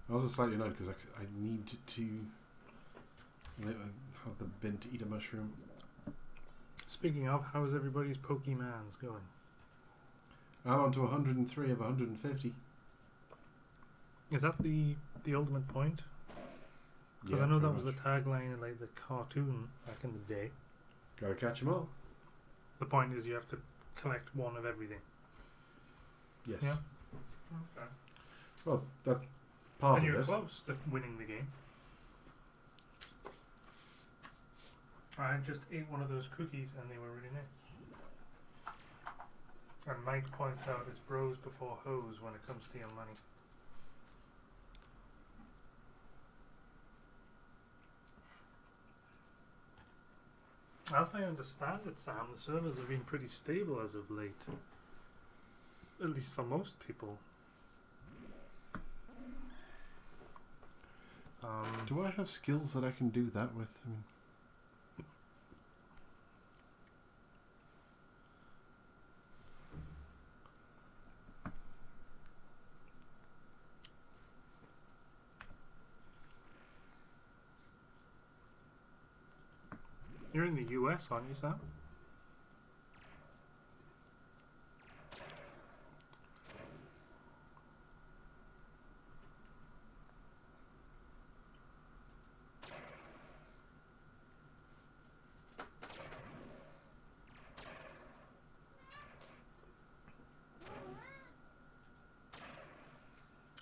I was slightly annoyed because I need to have the bin to eat a mushroom. Speaking of, how's everybody's Pokemans going? I'm on to 103 of 150. Is that the ultimate point? Because Yeah, I know that pretty was the much. tagline in like the cartoon back in the day. Gotta catch them all. The point is you have to collect one of everything. Yes. Yeah. Okay. Well, that's part And of you're it. close to winning the game. I just ate one of those cookies and they were really nice. And Mike points out it's bros before hoes when it comes to your money. As I understand it, Sam, the servers have been pretty stable as of late. At least for most people. Do I have skills that I can do that with? I mean, You're in the US, aren't you, Sam?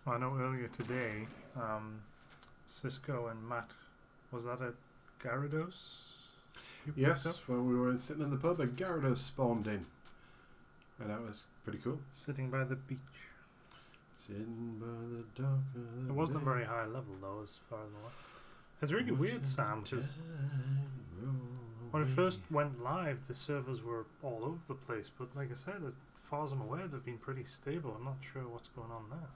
I know earlier today, Cisco and Matt, was that at Gyarados? You picked Yes, up? when we were sitting in the pub, a Gyarados spawned in. And that was pretty cool. Sitting by the beach. Sitting by the dock of the It wasn't a bay. very high level though, as far as I know. It's really weird, Sam, because when it first went live, the servers were all over the place. But like I said, as far as I'm aware, they've been pretty stable. I'm not sure what's going on there.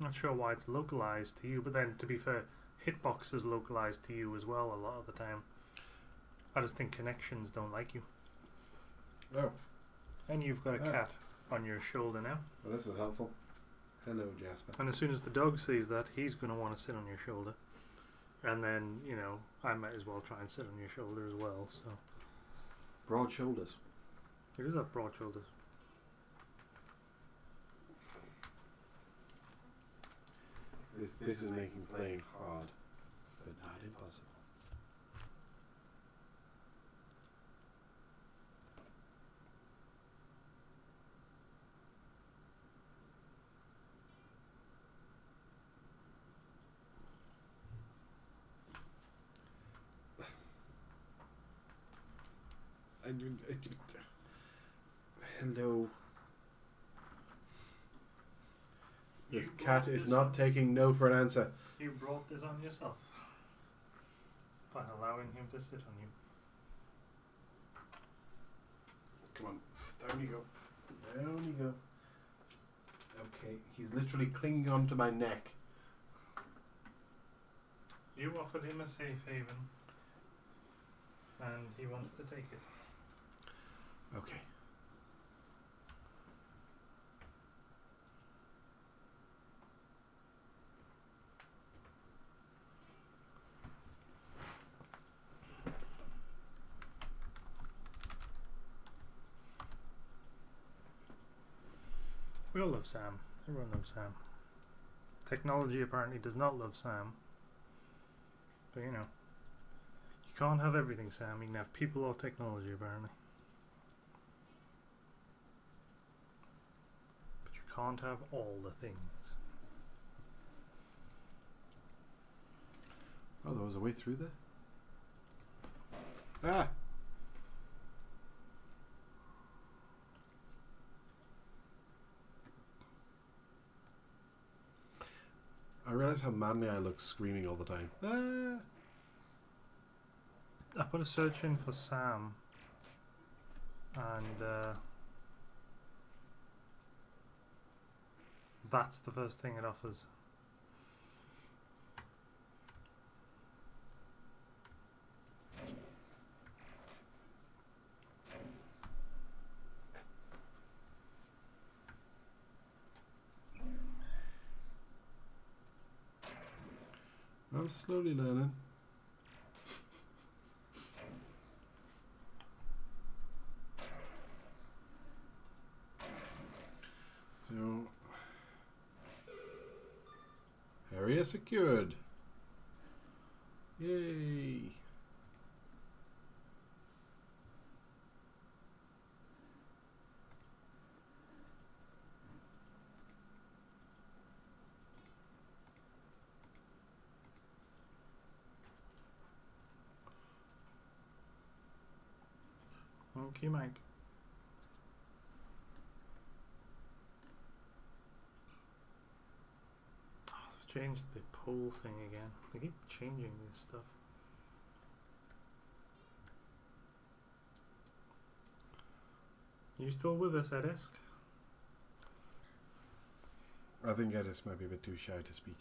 I'm not sure why it's localized to you, but then to be fair, Hitbox is localized to you as well a lot of the time. I just think connections don't like you. Oh, And you've got a Ah. cat on your shoulder now. well, this is helpful. Hello, Jasper. And as soon as the dog sees that, he's going to want to sit on your shoulder. And then, you know, I might as well try and sit on your shoulder as well. So Broad shoulders. it is have broad shoulders. This is making playing hard, but not impossible. Hello. This cat is not taking no for an answer. You brought this on yourself by allowing him to sit on you. Come on, down you go. Down you go. Okay, he's literally clinging onto my neck. You offered him a safe haven, and he wants to take it. Okay. We all love Sam. Everyone loves Sam. Technology apparently does not love Sam. But you know, you can't have everything, Sam. You can have people or technology apparently. But you can't have all the things. Oh, there was a way through there? Ah! I realise how manly I look screaming all the time. Ah! I put a search in for Sam, and that's the first thing it offers. I'm slowly learning. So, area secured. Yay! Okay, Mike. Oh, they've changed the poll thing again. They keep changing this stuff. You still with us, Edisk? I think Edis might be a bit too shy to speak.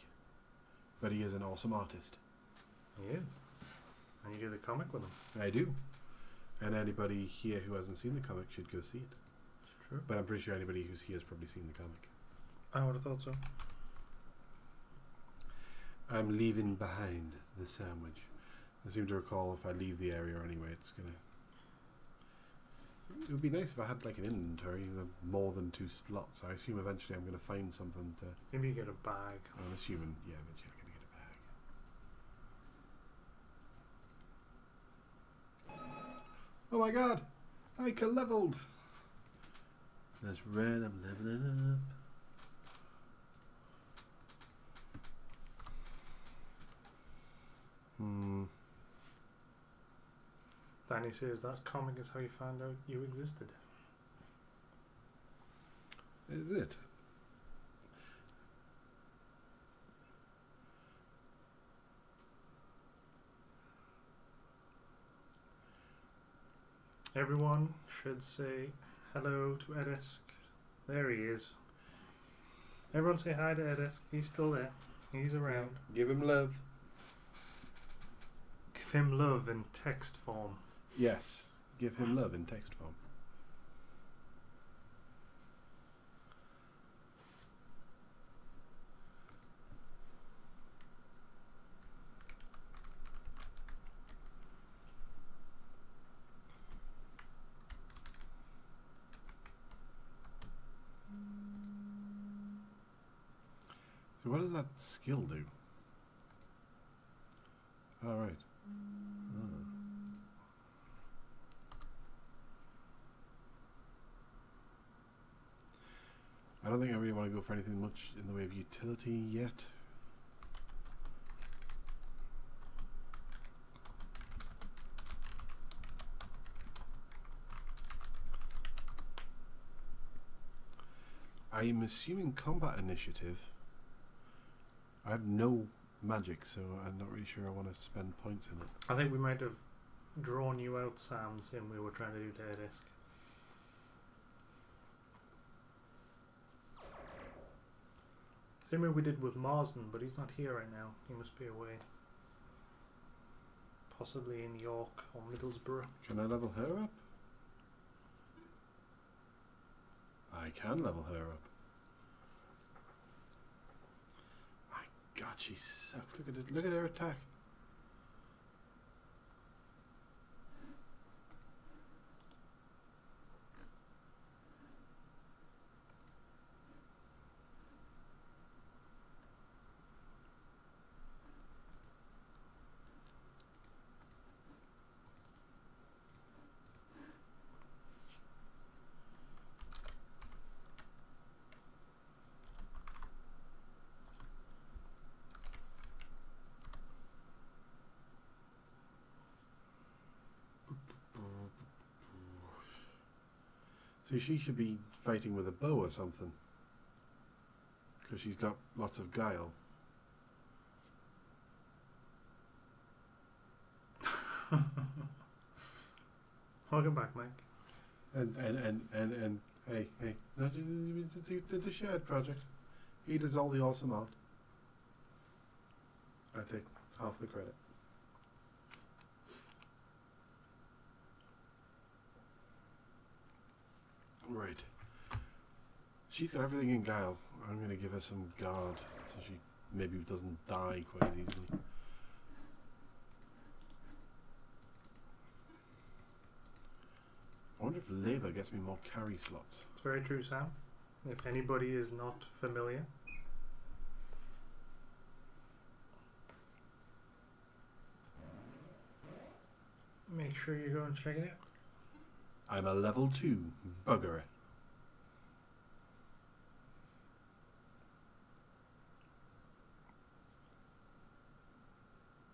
But he is an awesome artist. He is. And you do the comic with him. I do. And anybody here who hasn't seen the comic should go see it. It's true. But I'm pretty sure anybody who's here has probably seen the comic. I would have thought so. I'm leaving behind the sandwich. I seem to recall if I leave the area anyway, it's gonna. It would be nice if I had like an inventory with more than 2 slots. I assume eventually I'm gonna find something to. Maybe you get a bag. I'm assuming, yeah, eventually I'm gonna get a bag. Oh my god! I leveled! That's red, I'm leveling up. Danny says that comic is how you found out you existed. Is it? Everyone should say hello to Edesk. There he is. Everyone say hi to Edesk. He's still there. He's around. Give him love. Give him love in text form. Yes, give him love in text form. So what does that skill do? All right. I don't think I really want to go for anything much in the way of utility yet. I'm assuming combat initiative. I have no magic, so I'm not really sure I want to spend points in it. I think we might have drawn you out, Sam, saying we were trying to do to Edesk. Same way we did with Marsden, but he's not here right now. He must be away. Possibly in York or Middlesbrough. Can I level her up? I can level her up. My god, she sucks. Look at it. Look at her attack. So she should be fighting with a bow or something. Because she's got lots of guile. Welcome back, Mike. And hey, no, it's a shared project. He does all the awesome art. I take half the credit. Right. She's got everything in guile. I'm going to give her some guard so she maybe doesn't die quite as easily. I wonder if labour gets me more carry slots. It's very true, Sam. If anybody is not familiar. Make sure you go and check it out. I'm a level 2 bugger.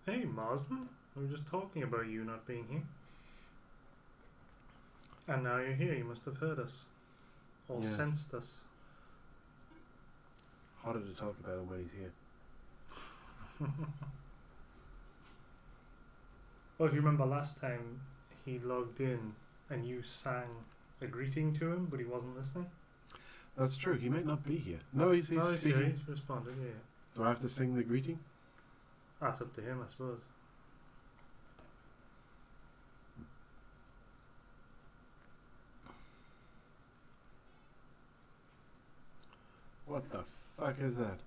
Hey, Marsden. We were just talking about you not being here. And now you're here. You must have heard us. Or Yes. sensed us. Harder to talk about him when he's here. Well, if you remember last time, he logged in and you sang a greeting to him, but he wasn't listening. That's true. He might not be here. No, he's Oh, he's speaking. here. He's responding, yeah. Do I have to sing the greeting? That's up to him, I suppose. What the fuck is that?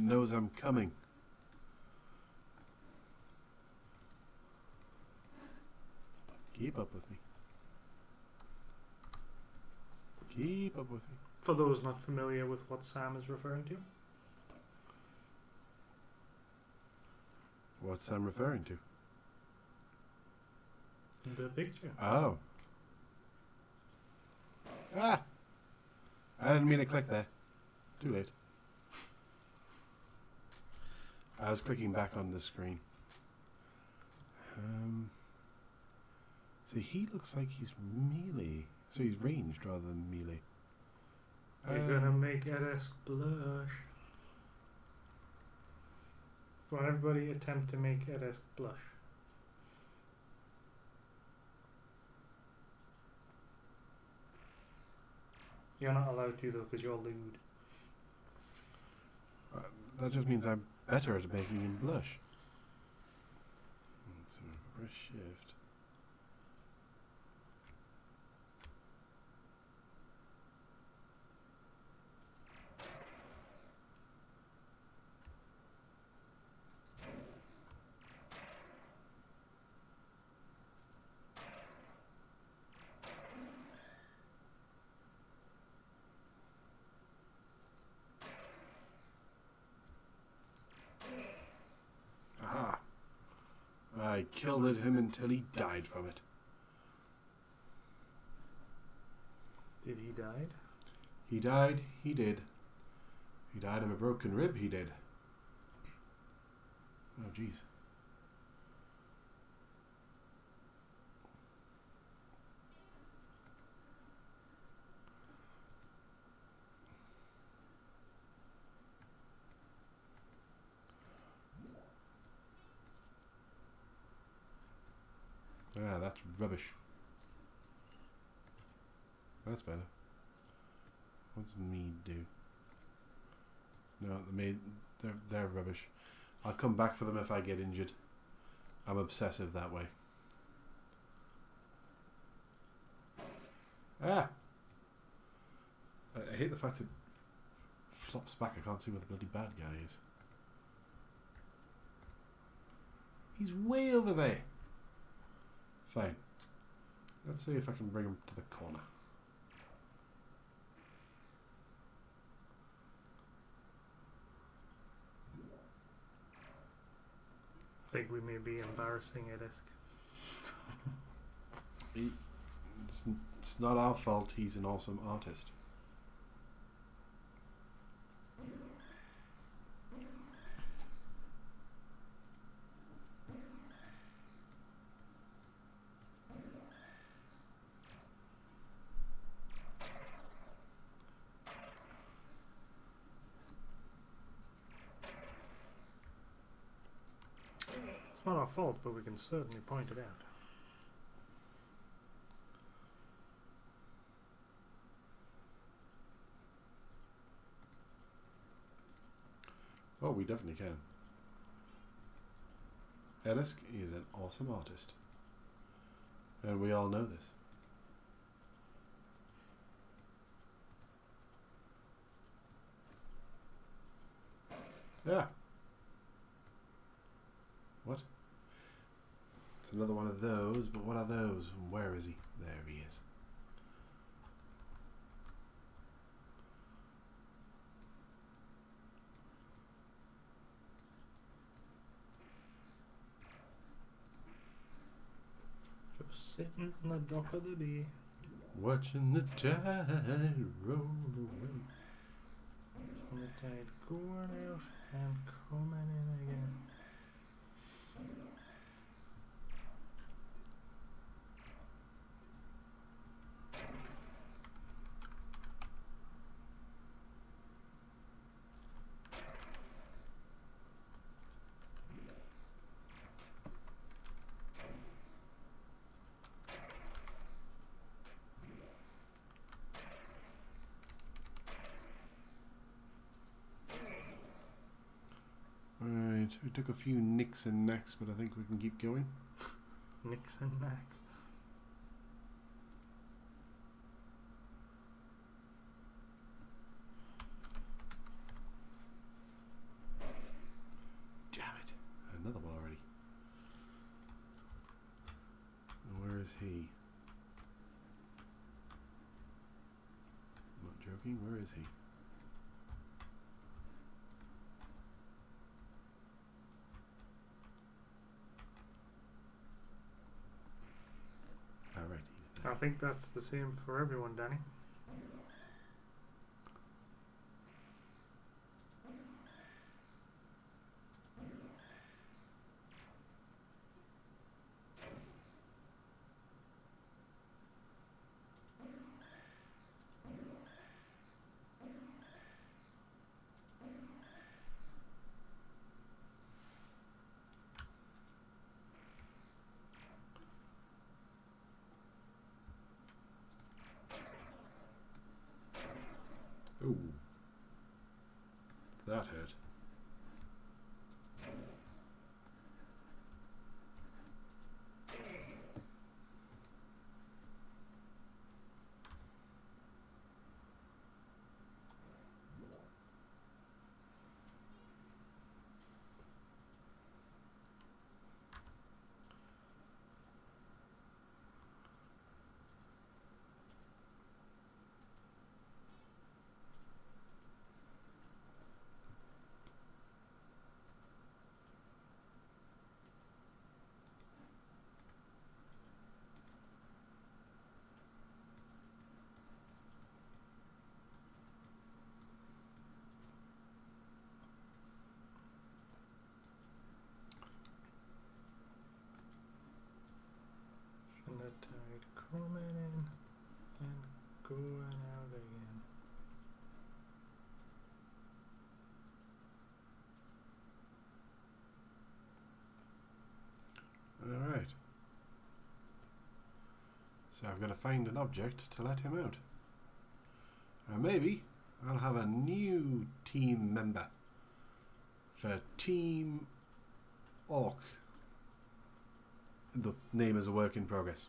knows I'm coming. Keep up with me. Keep up with me. For those not familiar with what Sam is referring to. What's Sam referring to? The picture. Oh. Ah! I didn't mean to click there. Too late. I was clicking back on the screen. See, he looks like he's melee. So he's ranged rather than melee. You're gonna make Edesk blush. Go on, everybody attempt to make Edesk blush. You're not allowed to though, because you're lewd. That just means I'm better at making him blush. So, press shift. Aha! I killed him until he died from it. Did he die? He died, he did. He died of a broken rib, he did. Oh, jeez. Ah, that's rubbish. That's better. What's mead do? No, the maid, they're rubbish. I'll come back for them if I get injured. I'm obsessive that way. Ah! I hate the fact it flops back. I can't see where the bloody bad guy is. He's way over there. Fine. Let's see if I can bring him to the corner. I think we may be embarrassing Edesk. It's not our fault. He's an awesome artist. It's not our fault, but we can certainly point it out. Oh, we definitely can. Edesk is an awesome artist. And we all know this. Yeah. What? It's another one of those, but what are those? Where is he? There he is. Just sitting on the dock of the bay. Watching the tide roll away. And the tide going out and coming in again. Right, we took a few nicks and knacks, but I think we can keep going. Nicks and knacks. looking. Where is he? Alright, he's there. I think that's the same for everyone, Danny. Ooh. That hurt. And the tide coming in and going out again. Alright. So I've got to find an object to let him out. Or maybe I'll have a new team member for Team Orc. The name is a work in progress.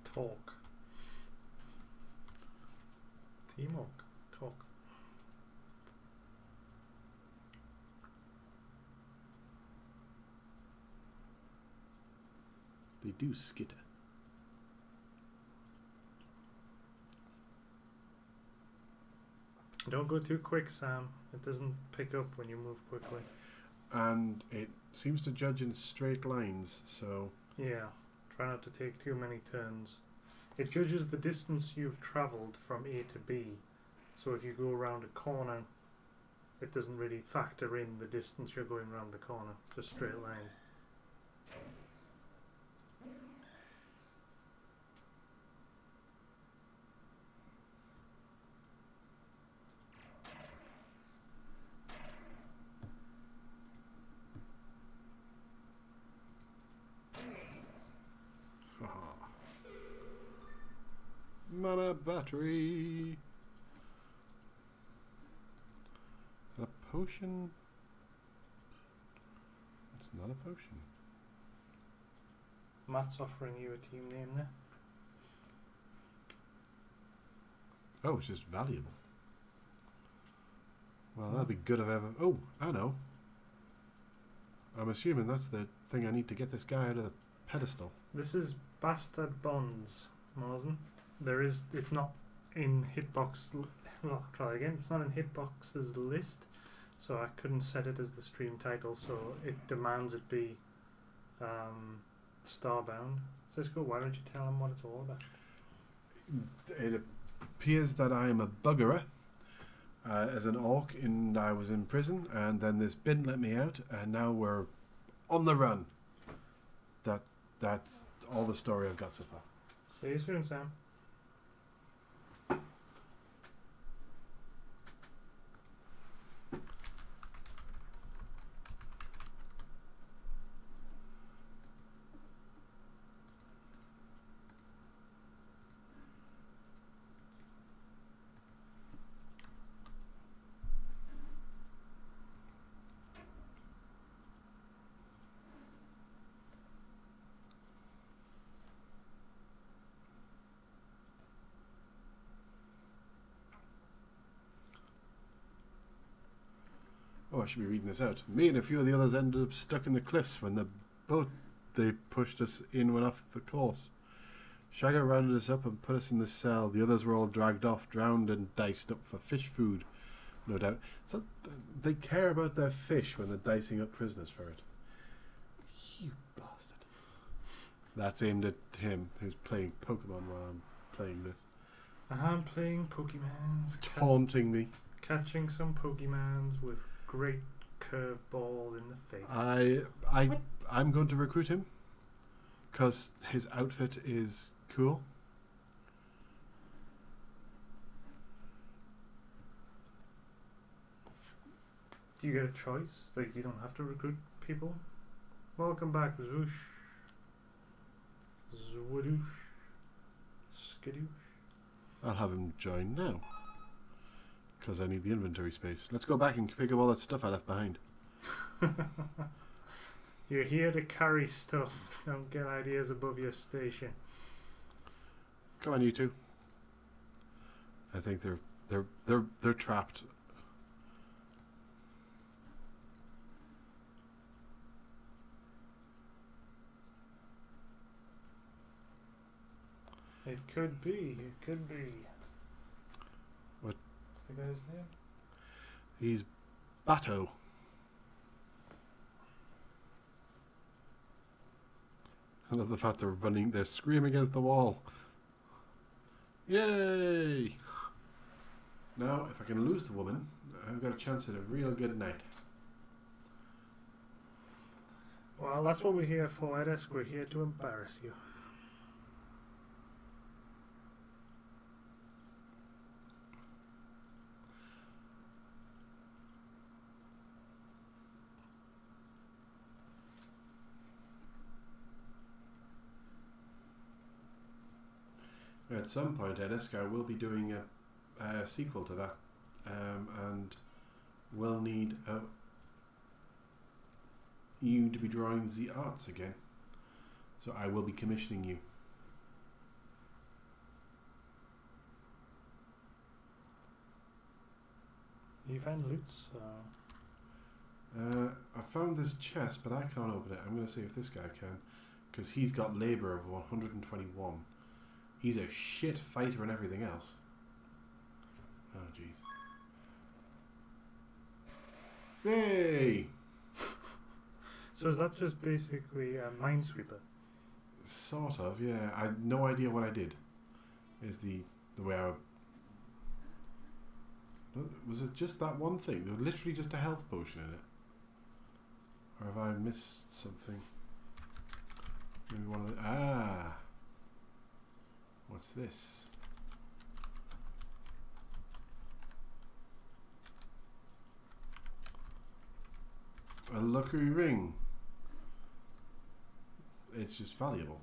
Talk. Teamwork. Talk. They do skitter. Don't go too quick, Sam. It doesn't pick up when you move quickly. And it seems to judge in straight lines, so... Yeah. Try not to take too many turns. It judges the distance you've travelled from A to B. So if you go around a corner, it doesn't really factor in the distance you're going around the corner. Just straight lines. Mana battery. A potion? It's not a potion. Matt's offering you a team name there. Oh, it's just valuable. Well, that'd be good if ever... Oh, I know. I'm assuming that's the thing I need to get this guy out of the pedestal. This is Bastard Bonds, Martin. It's not in Hitbox. Well, try again. It's not in Hitbox's list, so I couldn't set it as the stream title. So it demands it be Starbound. Sisco, why don't you tell him what it's all about? It appears that I am a buggerer as an orc, and I was in prison, and then this bin let me out, and now we're on the run. That's all the story I've got so far. See you soon, Sam. Oh, I should be reading this out. Me and a few of the others ended up stuck in the cliffs when the boat they pushed us in went off the course. Shagger rounded us up and put us in the cell. The others were all dragged off, drowned and diced up for fish food, no doubt. So they care about their fish when they're dicing up prisoners for it. You bastard. That's aimed at him, who's playing Pokemon while I'm playing this. I'm playing Pokemons. Taunting me. Catching some Pokemons with great curveballs in the face. I'm going to recruit him because his outfit is cool. Do you get a choice? Like, you don't have to recruit people? Welcome back, Zwoosh. Zwadoosh. Skadoosh. I'll have him join now. Because I need the inventory space. Let's go back and pick up all that stuff I left behind. You're here to carry stuff. Don't get ideas above your station. Come on, you two. I think they're trapped. It could be. It could be. What? The guy's name? He's Bato. I love the fact they're screaming against the wall. Yay! Now, if I can lose the woman, I've got a chance at a real good night. Well, that's what we're here for, Edis. We're here to embarrass you. At some point, Edis, I will be doing a sequel to that, and will need you to be drawing the arts again. So I will be commissioning you. You found loot? I found this chest, but I can't open it. I'm going to see if this guy can, because he's got labour of 121. He's a shit fighter and everything else. Oh, jeez. Hey! So is that just basically a minesweeper? Sort of, yeah. I had no idea what I did. Is the way I... Was it just that one thing? There was literally just a health potion in it. Or have I missed something? Maybe one of the... Ah! What's this? A lucky ring. It's just valuable.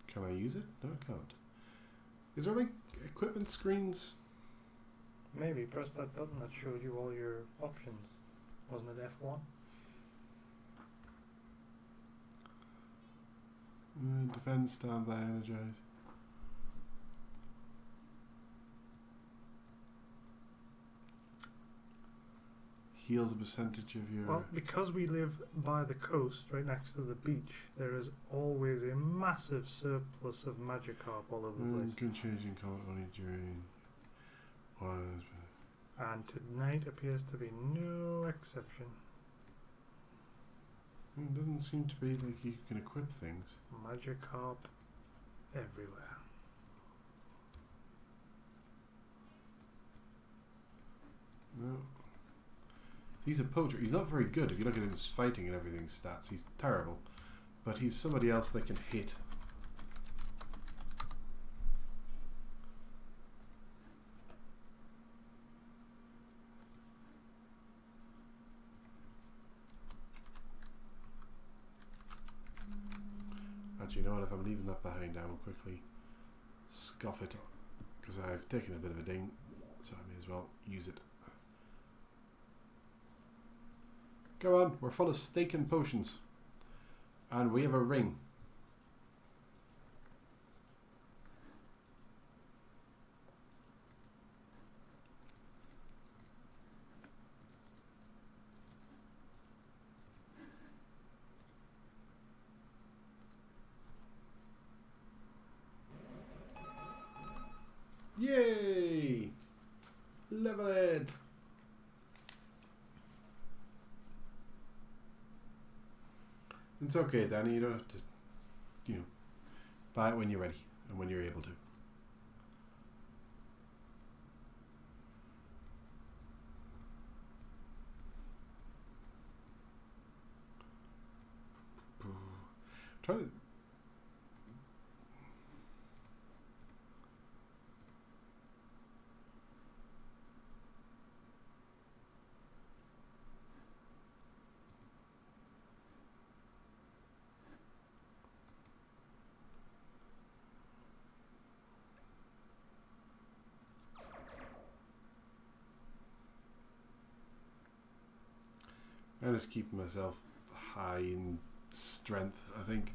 Can I use it? No, I can't. Is there any equipment screens? Maybe. Press that button that showed you all your options. Wasn't it F1? Defense, standby, energize. Heals a percentage of your... Well, because we live by the coast, right next to the beach, there is always a massive surplus of Magikarp all over the place. Good change in color only during... And tonight appears to be no exception. It doesn't seem to be like you can equip things. Magikarp everywhere. No. He's a poacher. He's not very good if you look at his fighting and everything stats. He's terrible. But he's somebody else that can hit. Actually, you know what? If I'm leaving that behind, I will quickly scoff it. Because I've taken a bit of a ding. So I may as well use it. Go on, we're full of steak and potions. And we have a ring. It's okay, Danny. You don't have to, you know, buy it when you're ready and when you're able to. Try to. I'm just keeping myself high in strength, I think.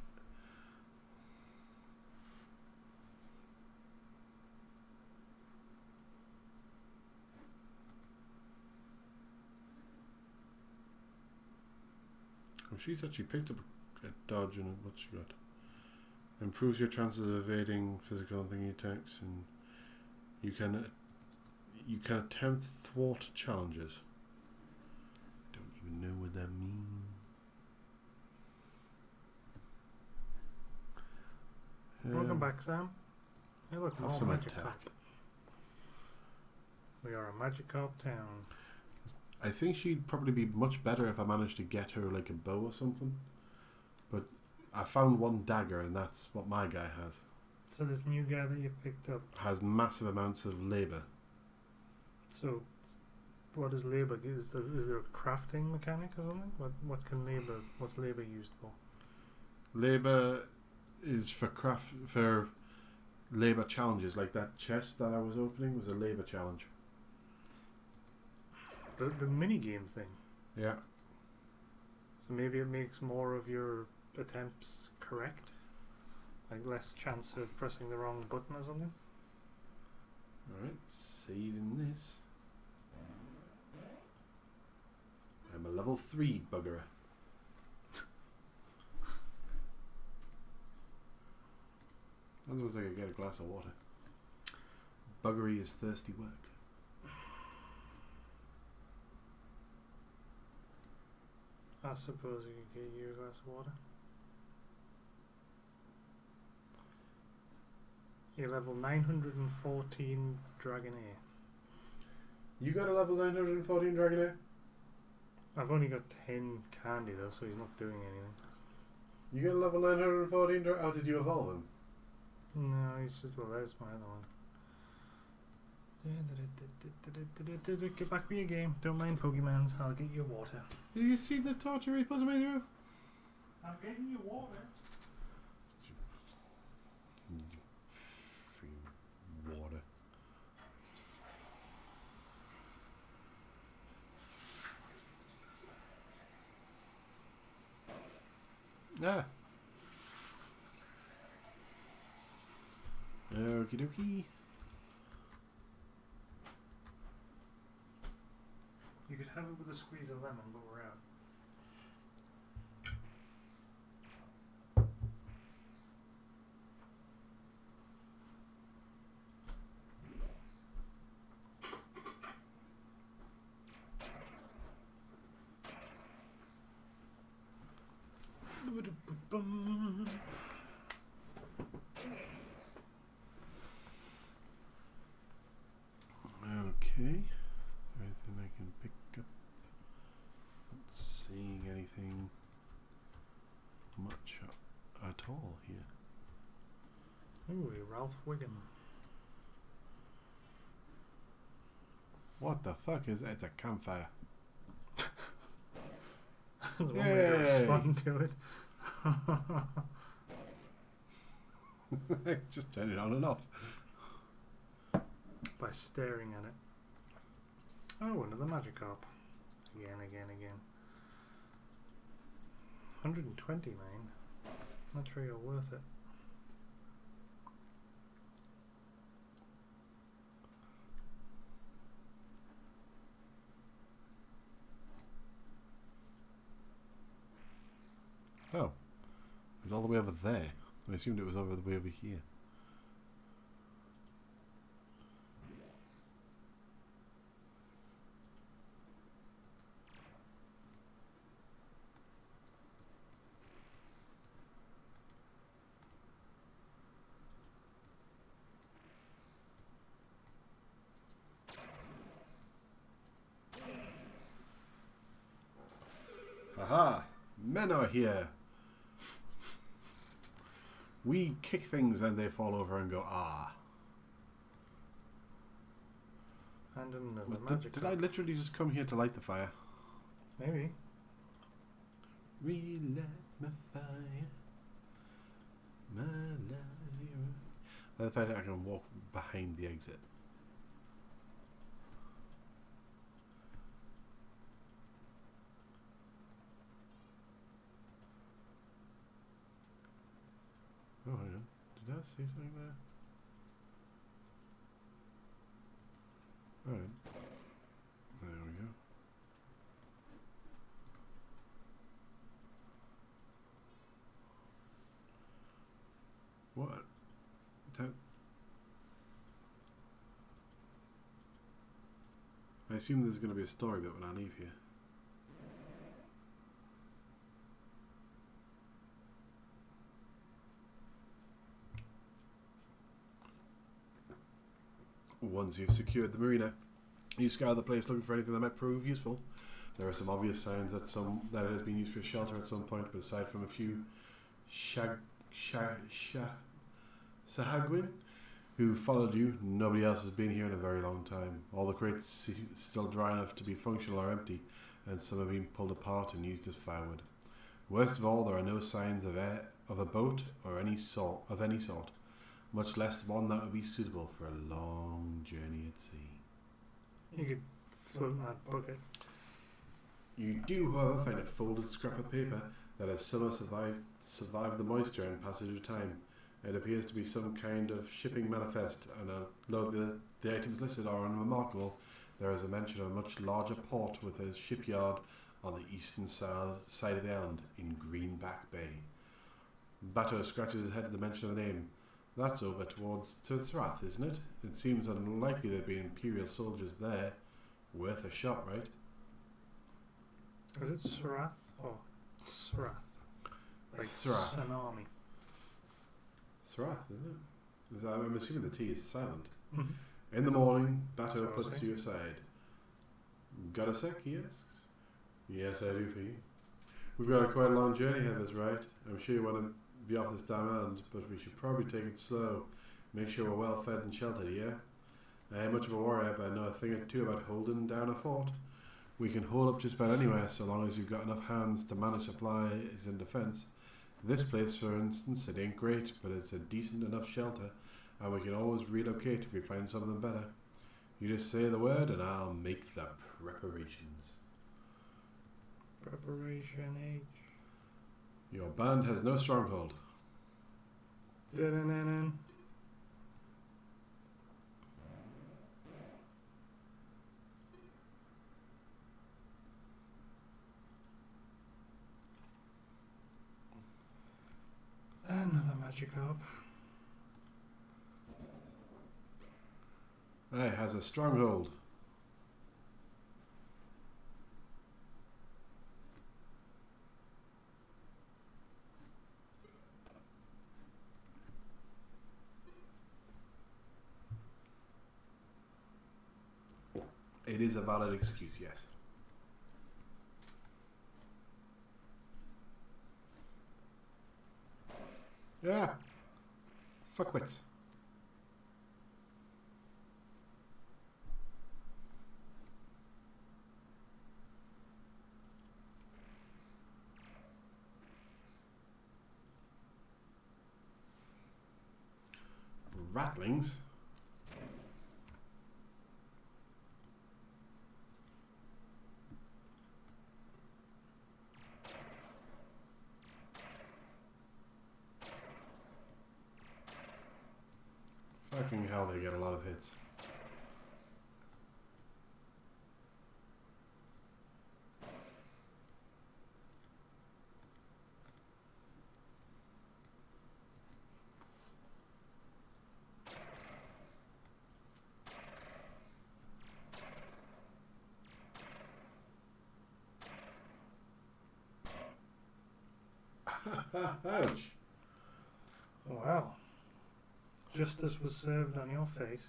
Oh, she's actually picked up a dodge and what she got. Improves your chances of evading physical and thingy attacks, and you can attempt thwart challenges. Don't even know what that means. Welcome back, Sam. Hey, look, Have more some Magikarp. attack. We are a Magikarp town. I think she'd probably be much better if I managed to get her like a bow or something. But I found one dagger, and that's what my guy has. So this new guy that you picked up. Has massive amounts of labour. So, what is labour? Is there a crafting mechanic or something? What can labour? What's labour used for? Labour is for labour challenges. Like that chest that I was opening was a labour challenge. The mini game thing. Yeah. So maybe it makes more of your attempts correct, like less chance of pressing the wrong button or something. Alright, saving this. I'm a level 3 buggerer. I suppose I could get a glass of water. Buggery is thirsty work. I suppose you could get you a glass of water. You're level 914 Dragonair. You got a level 914 Dragonair? I've only got 10 candy though, so he's not doing anything. You got a level 914 Dragonair? How did you evolve him? No, he's just, well, there's my other one. Get back with your game. Don't mind Pokemons. I'll get you water. Did you see the torture he put me through? I'm getting you water. Free water. Ah. Okie dokie. You could have it with a squeeze of lemon, but we're out. Okay. Anything I can pick up? Not seeing anything much at all here. Ooh, Ralph Wiggum. What the fuck is that? It's a campfire. There's one way to respond to it. Just turn it on and off. By staring at it. Oh, another Magikarp. Again. 129. Not sure you're worth it. Oh. It's all the way over there. I assumed it was over the way over here. Aha! Men are here. We kick things and they fall over and go, ah. And another Did magic I orb. literally just come here to light the fire? Maybe. Relight my fire. My life zero. The fact that I can walk behind the exit. Oh, hang on. Did I see something there? Alright. There we go. What? That... I assume there's going to be a story bit when I leave here. Once you've secured the marina, you scour the place looking for anything that might prove useful. There are some obvious signs that it has been used for shelter at some point, but aside from a few Sahagwin who followed you, nobody else has been here in a very long time. All the crates still dry enough to be functional are empty, and some have been pulled apart and used as firewood. Worst of all, there are no signs of a boat or any sort, much less one that would be suitable for a long journey at sea. You could float in that bucket. You do, however, find a folded scrap of paper that has somehow survived the moisture and passage of time. It appears to be some kind of shipping manifest, and although the items listed are unremarkable, there is a mention of a much larger port with a shipyard on the eastern side of the island in Greenback Bay. Bato scratches his head at the mention of the name. That's over towards Thrath, isn't it? It seems unlikely there'd be Imperial soldiers there. Worth a shot, right? Is it Sarath? Oh, Sarath. Like Sarath. an army. Thrath, isn't it? I'm assuming the T is silent. Mm-hmm. In the morning, Bato puts you aside. Got a sec, he asks. Yes, I do for you. We've got quite a long journey ahead of us, right? I'm sure you want to be off this damn island, but we should probably take it slow. Make sure we're well fed and sheltered, yeah? I ain't much of a warrior, but I know a thing or two about holding down a fort. We can hold up just about anywhere, so long as you've got enough hands to manage supplies and defence. This place, for instance, it ain't great, but it's a decent enough shelter, and we can always relocate if we find something better. You just say the word, and I'll make the preparations. Preparation H. Your band has no stronghold. Da-da-da-da. Another magic orb. It has a stronghold. It is a valid excuse, yes. Yeah. Fuckwits. Rattlings. Fucking hell, they get a lot of hits. Ouch. Wow. Justice was served on your face.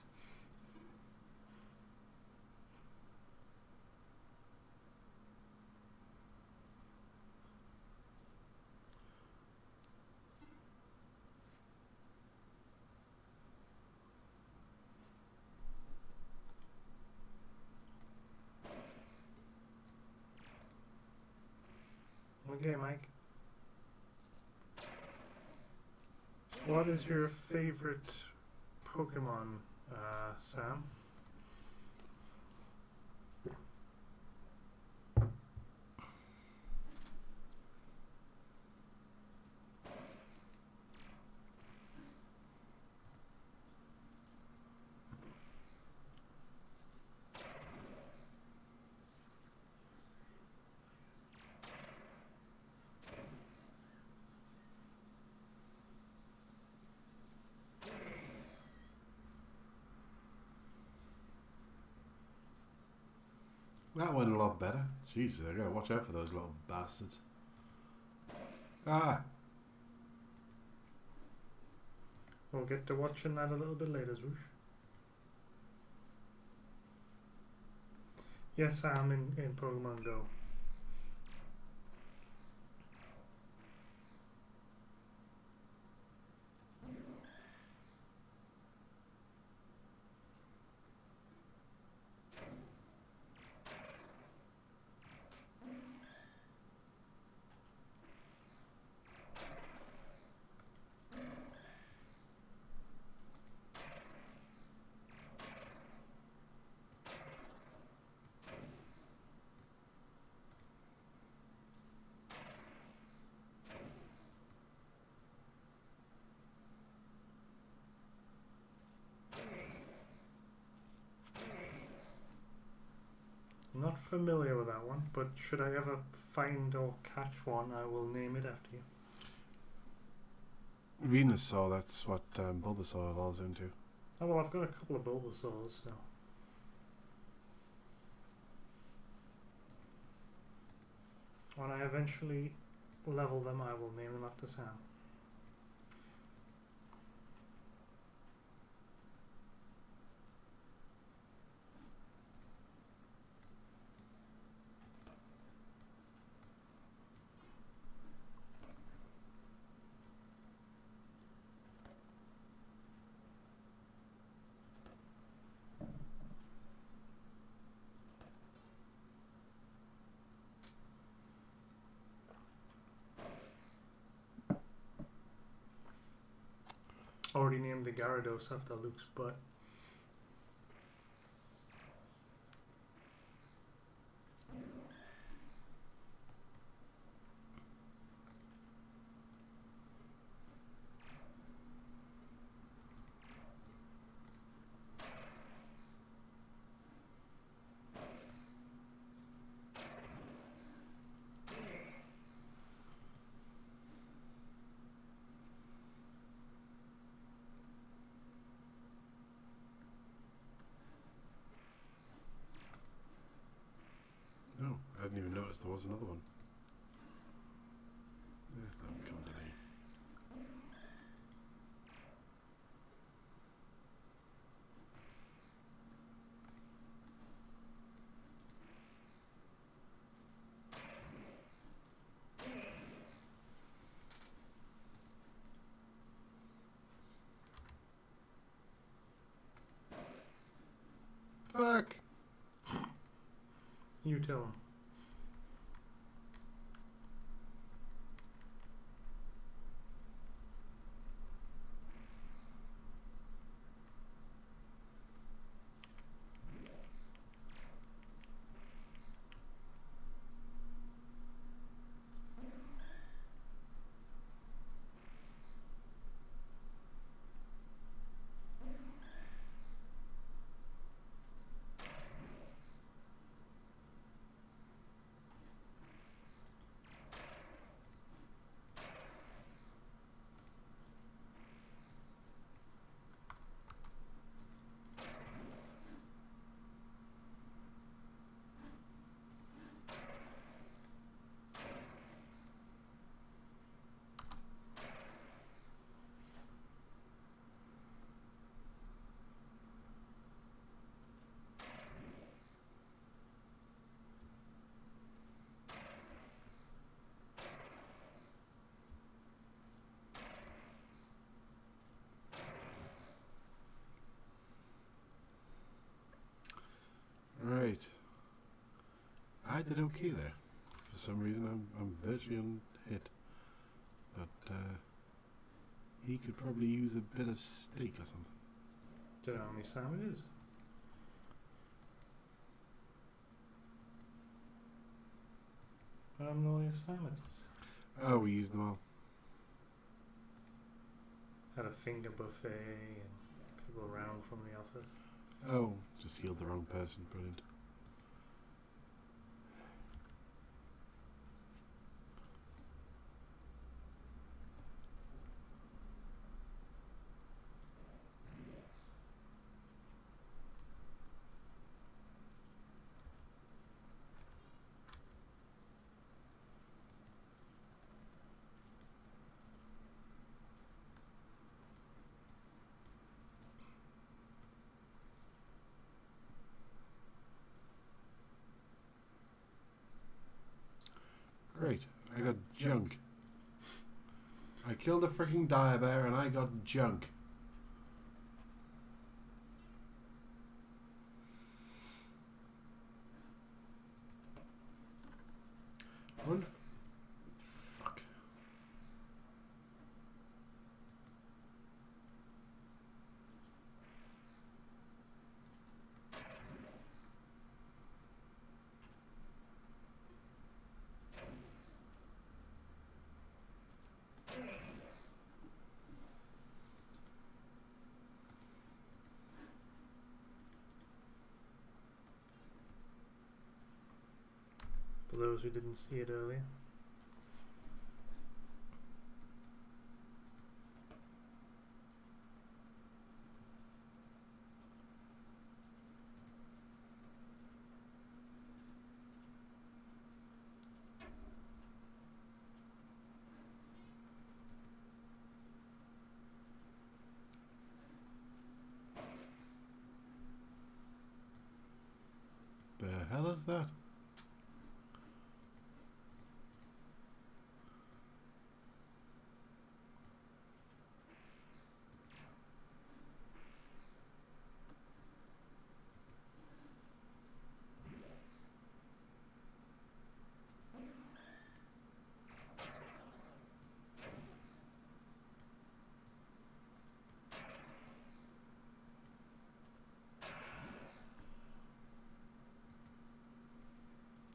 Okay, Mike. What is your favorite Pokemon, Sam? That went a lot better. Jesus, I gotta watch out for those little bastards. Ah! We'll get to watching that a little bit later, Zwoosh. Yes, I'm in Pokemon Go. I'm not familiar with that one, but should I ever find or catch one, I will name it after you. Venusaur, that's what Bulbasaur evolves into. Oh well, I've got a couple of Bulbasaurs, so... When I eventually level them, I will name them after Sam. Already named the Gyarados after Luke's butt. Oh, I hadn't even noticed there was another one. Yeah, that would come to me. Fuck! You tell him. Right. I did okay there. For some reason I'm virtually unhit. But he could probably use a bit of steak or something. Don't know how many Sam it is. I don't know your Sam it is. Oh, we used them all. Had a finger buffet and people around from the office. Oh, just healed the wrong person. Brilliant. Great. I got junk. I killed a freaking dire bear and I got junk. What? Fuck. For those who didn't see it earlier. The hell is that?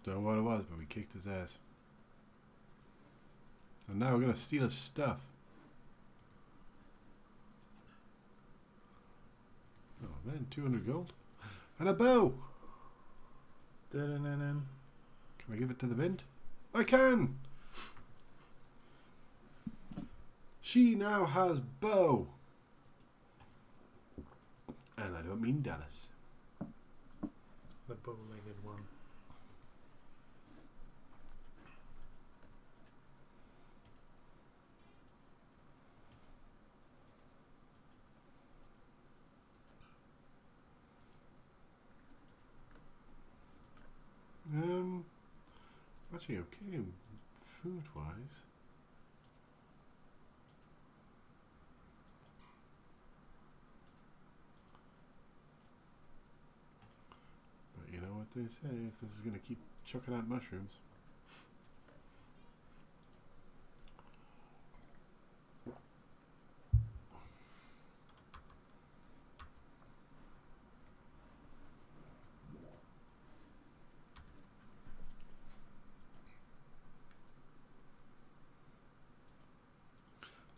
Don't know what it was, but we kicked his ass. And now we're gonna steal his stuff. Oh man, 200 gold. And a bow! Dun-dun-dun-dun. Can I give it to the vent? I can! She now has bow! And I don't mean Dallas. The bow-legged one. Actually okay food wise. But you know what they say, if this is gonna keep chucking out mushrooms.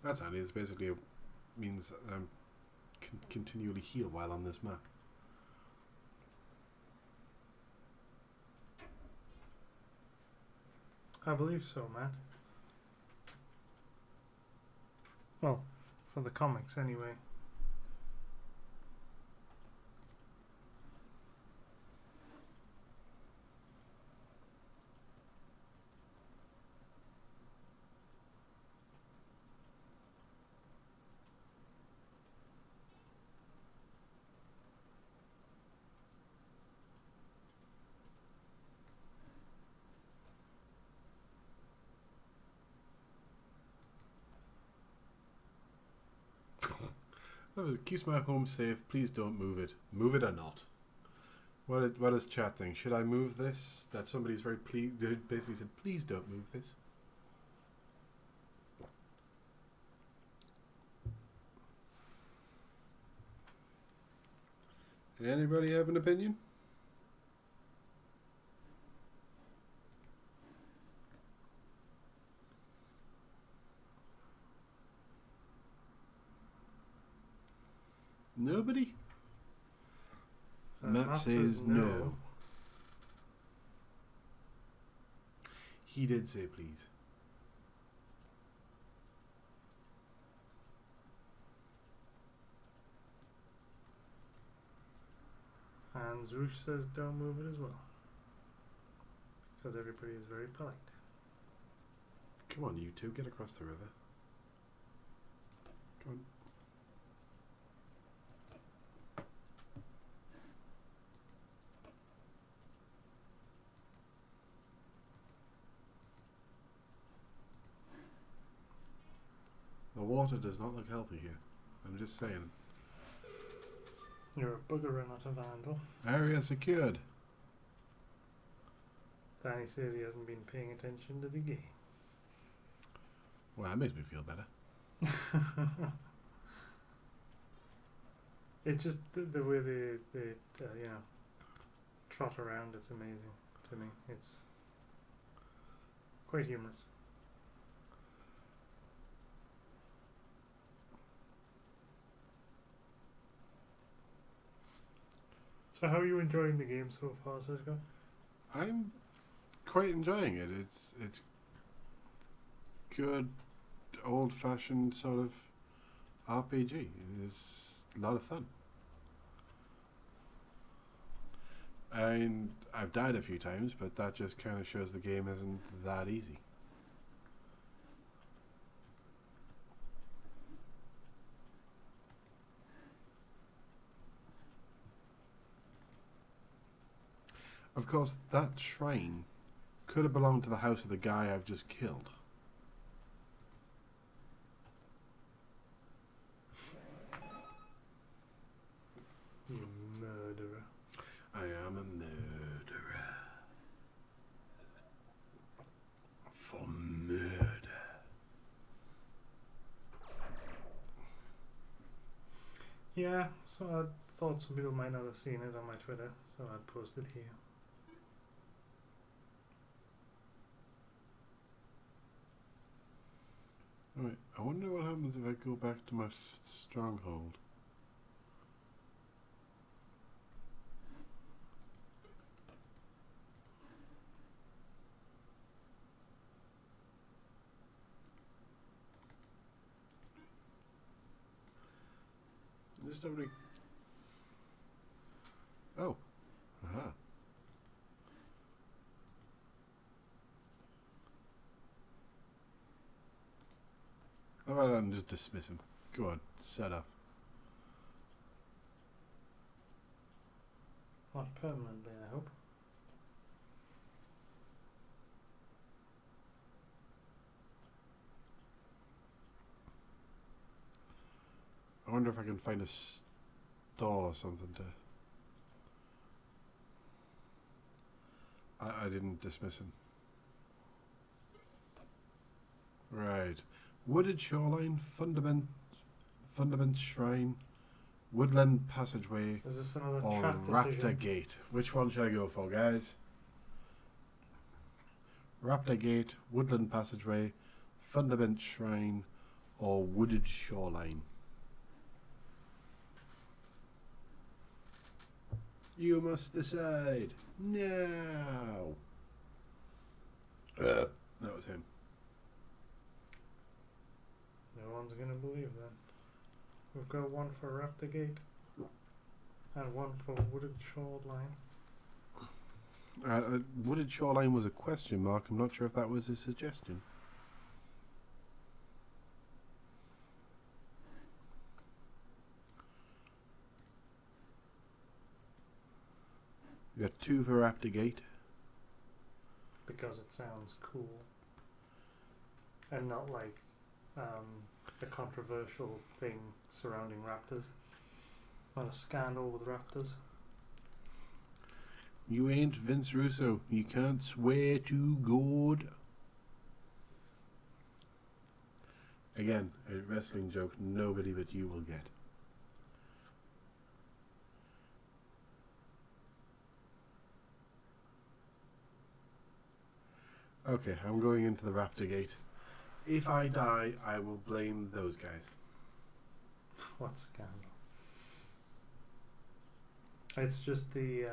That's handy. It's basically means I'm continually heal while on this map. I believe so, man. Well, for the comics anyway. It keeps my home safe. Please don't move it. Move it or not. What is chat think? Should I move this? That somebody's very pleased. Basically said, please don't move this. Anybody have an opinion? Nobody? Matt says no. He did say please. And Zoosh says don't move it as well. Because everybody is very polite. Come on, you two, get across the river. Come on. The water does not look healthy here. I'm just saying. You're a bugger and not a vandal. Area secured. Danny says he hasn't been paying attention to the game. Well, that makes me feel better. It's just the way they you know, trot around. It's amazing to me. It's quite humorous. So how are you enjoying the game so far, Sisco? I'm quite enjoying it. It's good, old-fashioned sort of RPG. It's a lot of fun. And I've died a few times, but that just kind of shows the game isn't that easy. Of course, that shrine could have belonged to the house of the guy I've just killed. You murderer. I am a murderer. For murder. Yeah, so I thought some people might not have seen it on my Twitter, so I'd post it here. Right, I wonder what happens if I go back to my stronghold. Just nobody. Oh, aha. How about I just dismiss him? Go on, set up. Not permanently, I hope. I wonder if I can find a stall or something to. I didn't dismiss him. Right. Wooded shoreline, fundament shrine, woodland passageway, Is this another or chat raptor decision? gate. Which one should I go for, guys? Raptor gate, woodland passageway, fundament shrine, or wooded shoreline. You must decide now. That was him. No one's going to believe that. We've got one for Raptor Gate and one for Wooded Shoreline. Wooded shoreline was a question mark. I'm not sure if that was a suggestion. You got two for Raptor Gate. Because it sounds cool. And not like a controversial thing surrounding raptors. Not a scandal with raptors. You ain't Vince Russo. You can't swear to God. Again, a wrestling joke nobody but you will get. Okay, I'm going into the Raptor Gate. If I die, I will blame those guys. What scandal? It's just the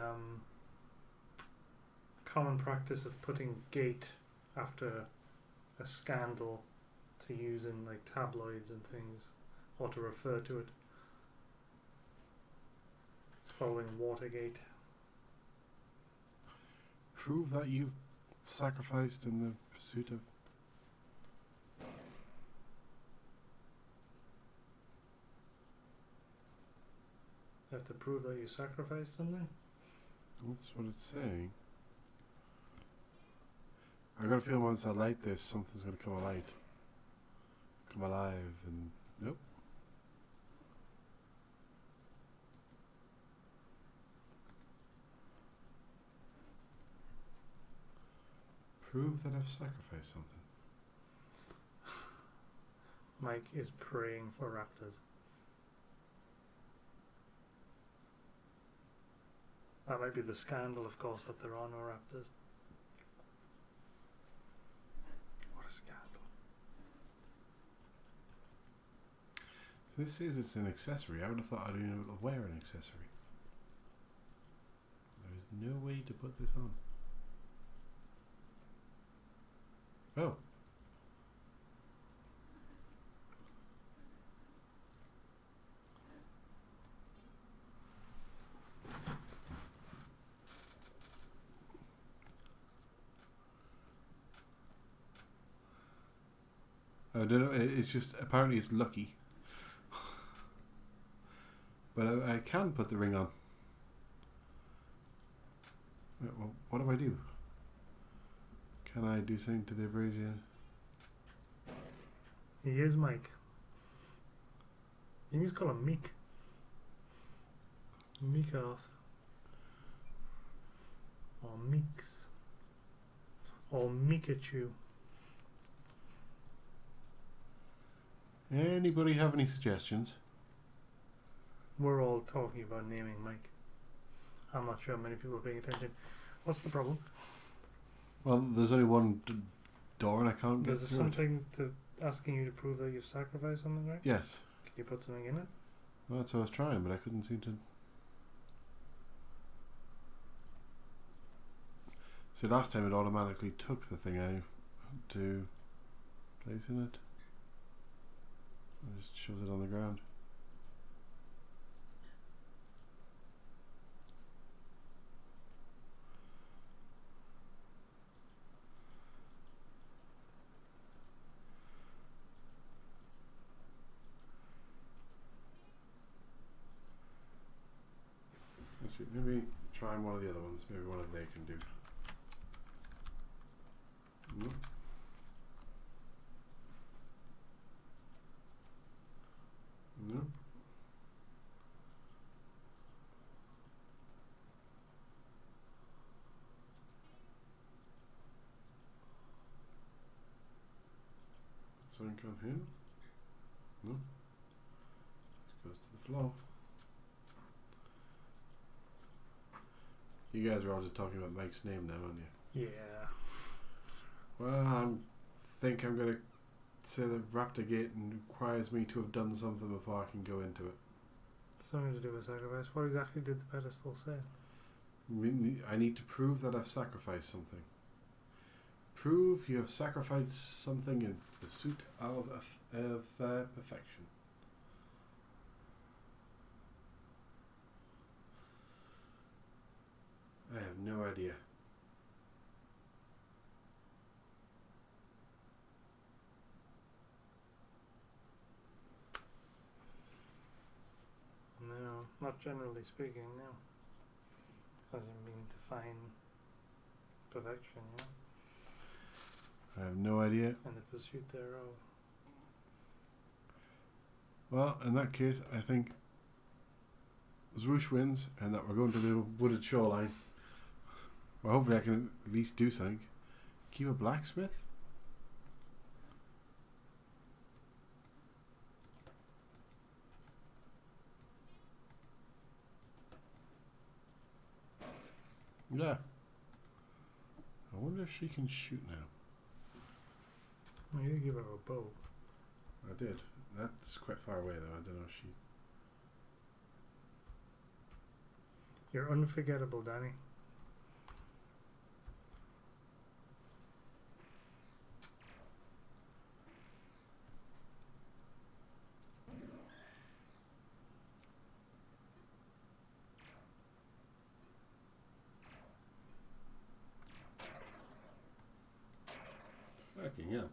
common practice of putting gate after a scandal to use in like tabloids and things, or to refer to it following Watergate. Prove that you've sacrificed in the pursuit of... You have to prove that you sacrificed something? That's what it's saying. I got a feeling once I light this, something's going to come alight. Come alive, and nope. Prove that I've sacrificed something. Mike is praying for raptors. That might be the scandal, of course, that there are no raptors. What a scandal. This says it's an accessory. I would have thought I'd been able to wear an accessory. There's no way to put this on. Oh. I don't know. It's just apparently it's lucky, but I can put the ring on. Well, what do I do? Can I do something to the abrasion? He is Mike. You need to call him Meek. Meekos. Or Meeks. Or Mikachu. Anybody have any suggestions? We're all talking about naming Mike. I'm not sure many people are paying attention. What's the problem? Well, there's only one door and I can't get Is there through it. something to asking you to prove that you've sacrificed something, right? Yes. Can you put something in it? Well, that's what I was trying, but I couldn't seem to... See, last time it automatically took the thing out to place in it. I just shoved it on the ground. Actually, maybe try one of the other ones. Maybe one of they can do. No. No. Something on here? No. Just goes to the floor. You guys are all just talking about Mike's name now, aren't you? Yeah. Well, I think I'm going to say that Raptor Gate requires me to have done something before I can go into it. Something to do with sacrifice. What exactly did the pedestal say? I need to prove that I've sacrificed something. Prove you have sacrificed something in pursuit of perfection. I have no idea. No, not generally speaking, no. Doesn't mean define perfection, you know, I have no idea. and the pursuit thereof. Well, in that case, I think Zwoosh wins and that we're going to the wooded shoreline. Well, hopefully I can at least do something. Keep a blacksmith? Yeah. I wonder if she can shoot now. Well, you give her a bow. I did. That's quite far away though. I don't know if she... You're unforgettable, Danny. Fucking hell.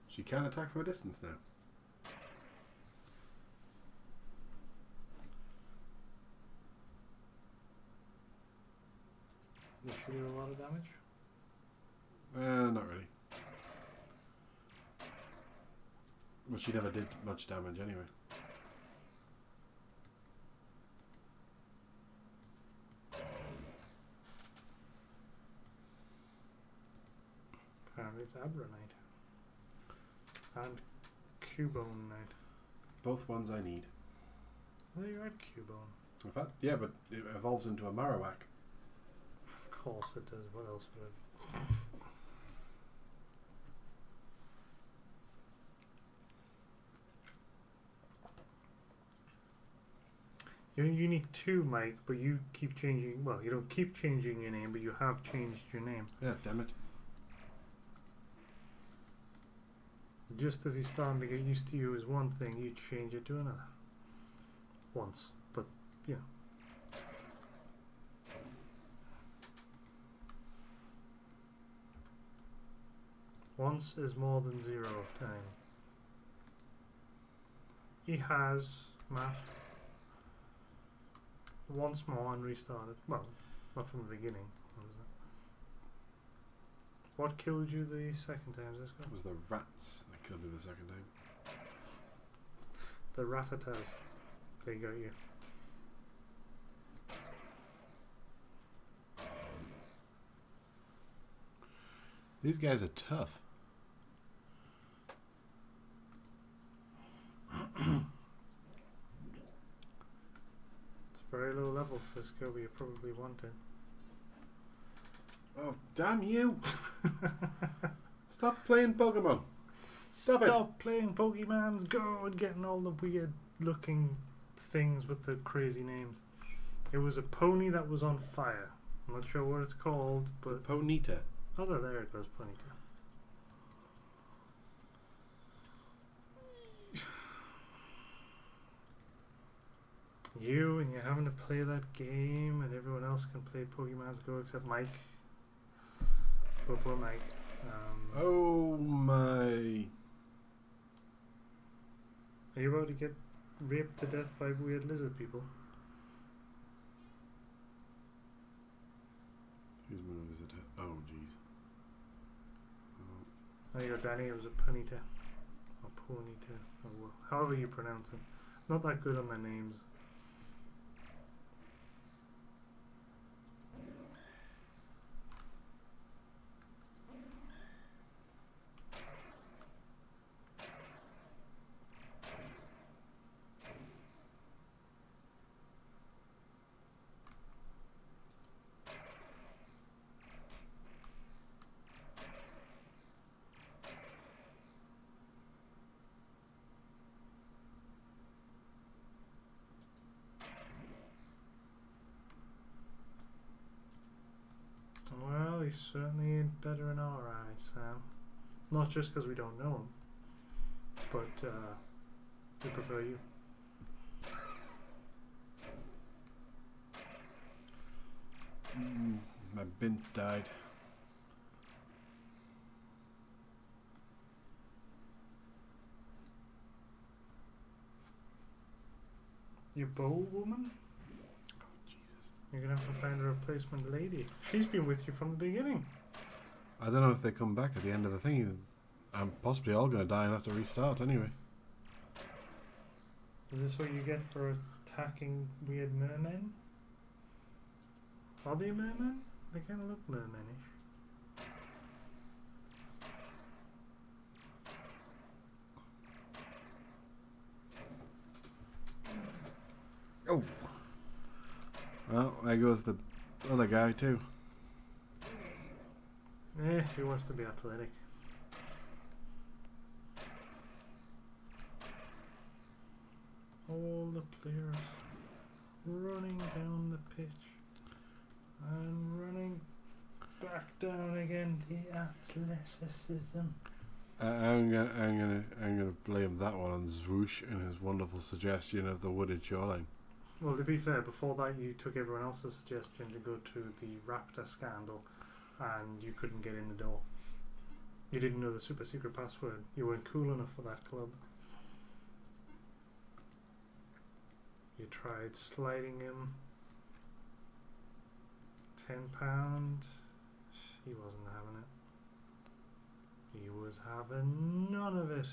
She can attack from a distance now. Does she do a lot of damage? Not really. Well, she never did much damage anyway. Apparently it's Abronite. And Cubone-nite. Both ones I need. Oh, you had Cubone. In fact, yeah, but it evolves into a Marowak. Of course it does. What else would it? You need two, Mike, but you keep changing. Well, you don't keep changing your name, but you have changed your name. Yeah, damn it. Just as he's starting to get used to you as one thing, you change it to another. Once, but you know. Once is more than 0 times. He has, Matt, once more and restarted. Well, not from the beginning. What killed you the second time, Sisco? It was the rats that killed me the second time. The ratatas. They got you. These guys are tough. It's very low level, Sisco, but you probably want it. Oh, damn you! Stop playing Pokemon! Stop it! Stop playing Pokemons, go and getting all the weird looking things with the crazy names. It was a pony that was on fire. I'm not sure what it's called, but... The Ponyta. Oh, there it goes, Ponyta. You and you're having to play that game, and everyone else can play Pokemon's Go except Mike. Poor Mike. Oh my! Are you about to get raped to death by weird lizard people? Whose move is it? Oh jeez. Oh, you got Danny. It was a Ponyta. Or Ponyta. Oh, well, however you pronounce it. Not that good on their names. Well, he's certainly better in our eyes, Sam. Not just because we don't know him, but we prefer you. My bint died. Your bow woman? Oh Jesus! You're gonna have to find a replacement lady. She's been with you from the beginning. I don't know if they come back at the end of the thing. I'm possibly all going to die and have to restart anyway. Is this what you get for attacking weird mermen? Are they mermen? They kind of look mermanish. Oh. Well, there goes the other guy too. He wants to be athletic. All the players running down the pitch and running back down again. The athleticism. I'm gonna blame that one on Zwoosh and his wonderful suggestion of the wooded shoreline. Well, to be fair, before that you took everyone else's suggestion to go to the Raptor scandal, and you couldn't get in the door. You didn't know the super secret password. You weren't cool enough for that club. You tried sliding him £10. He wasn't having it. He was having none of it.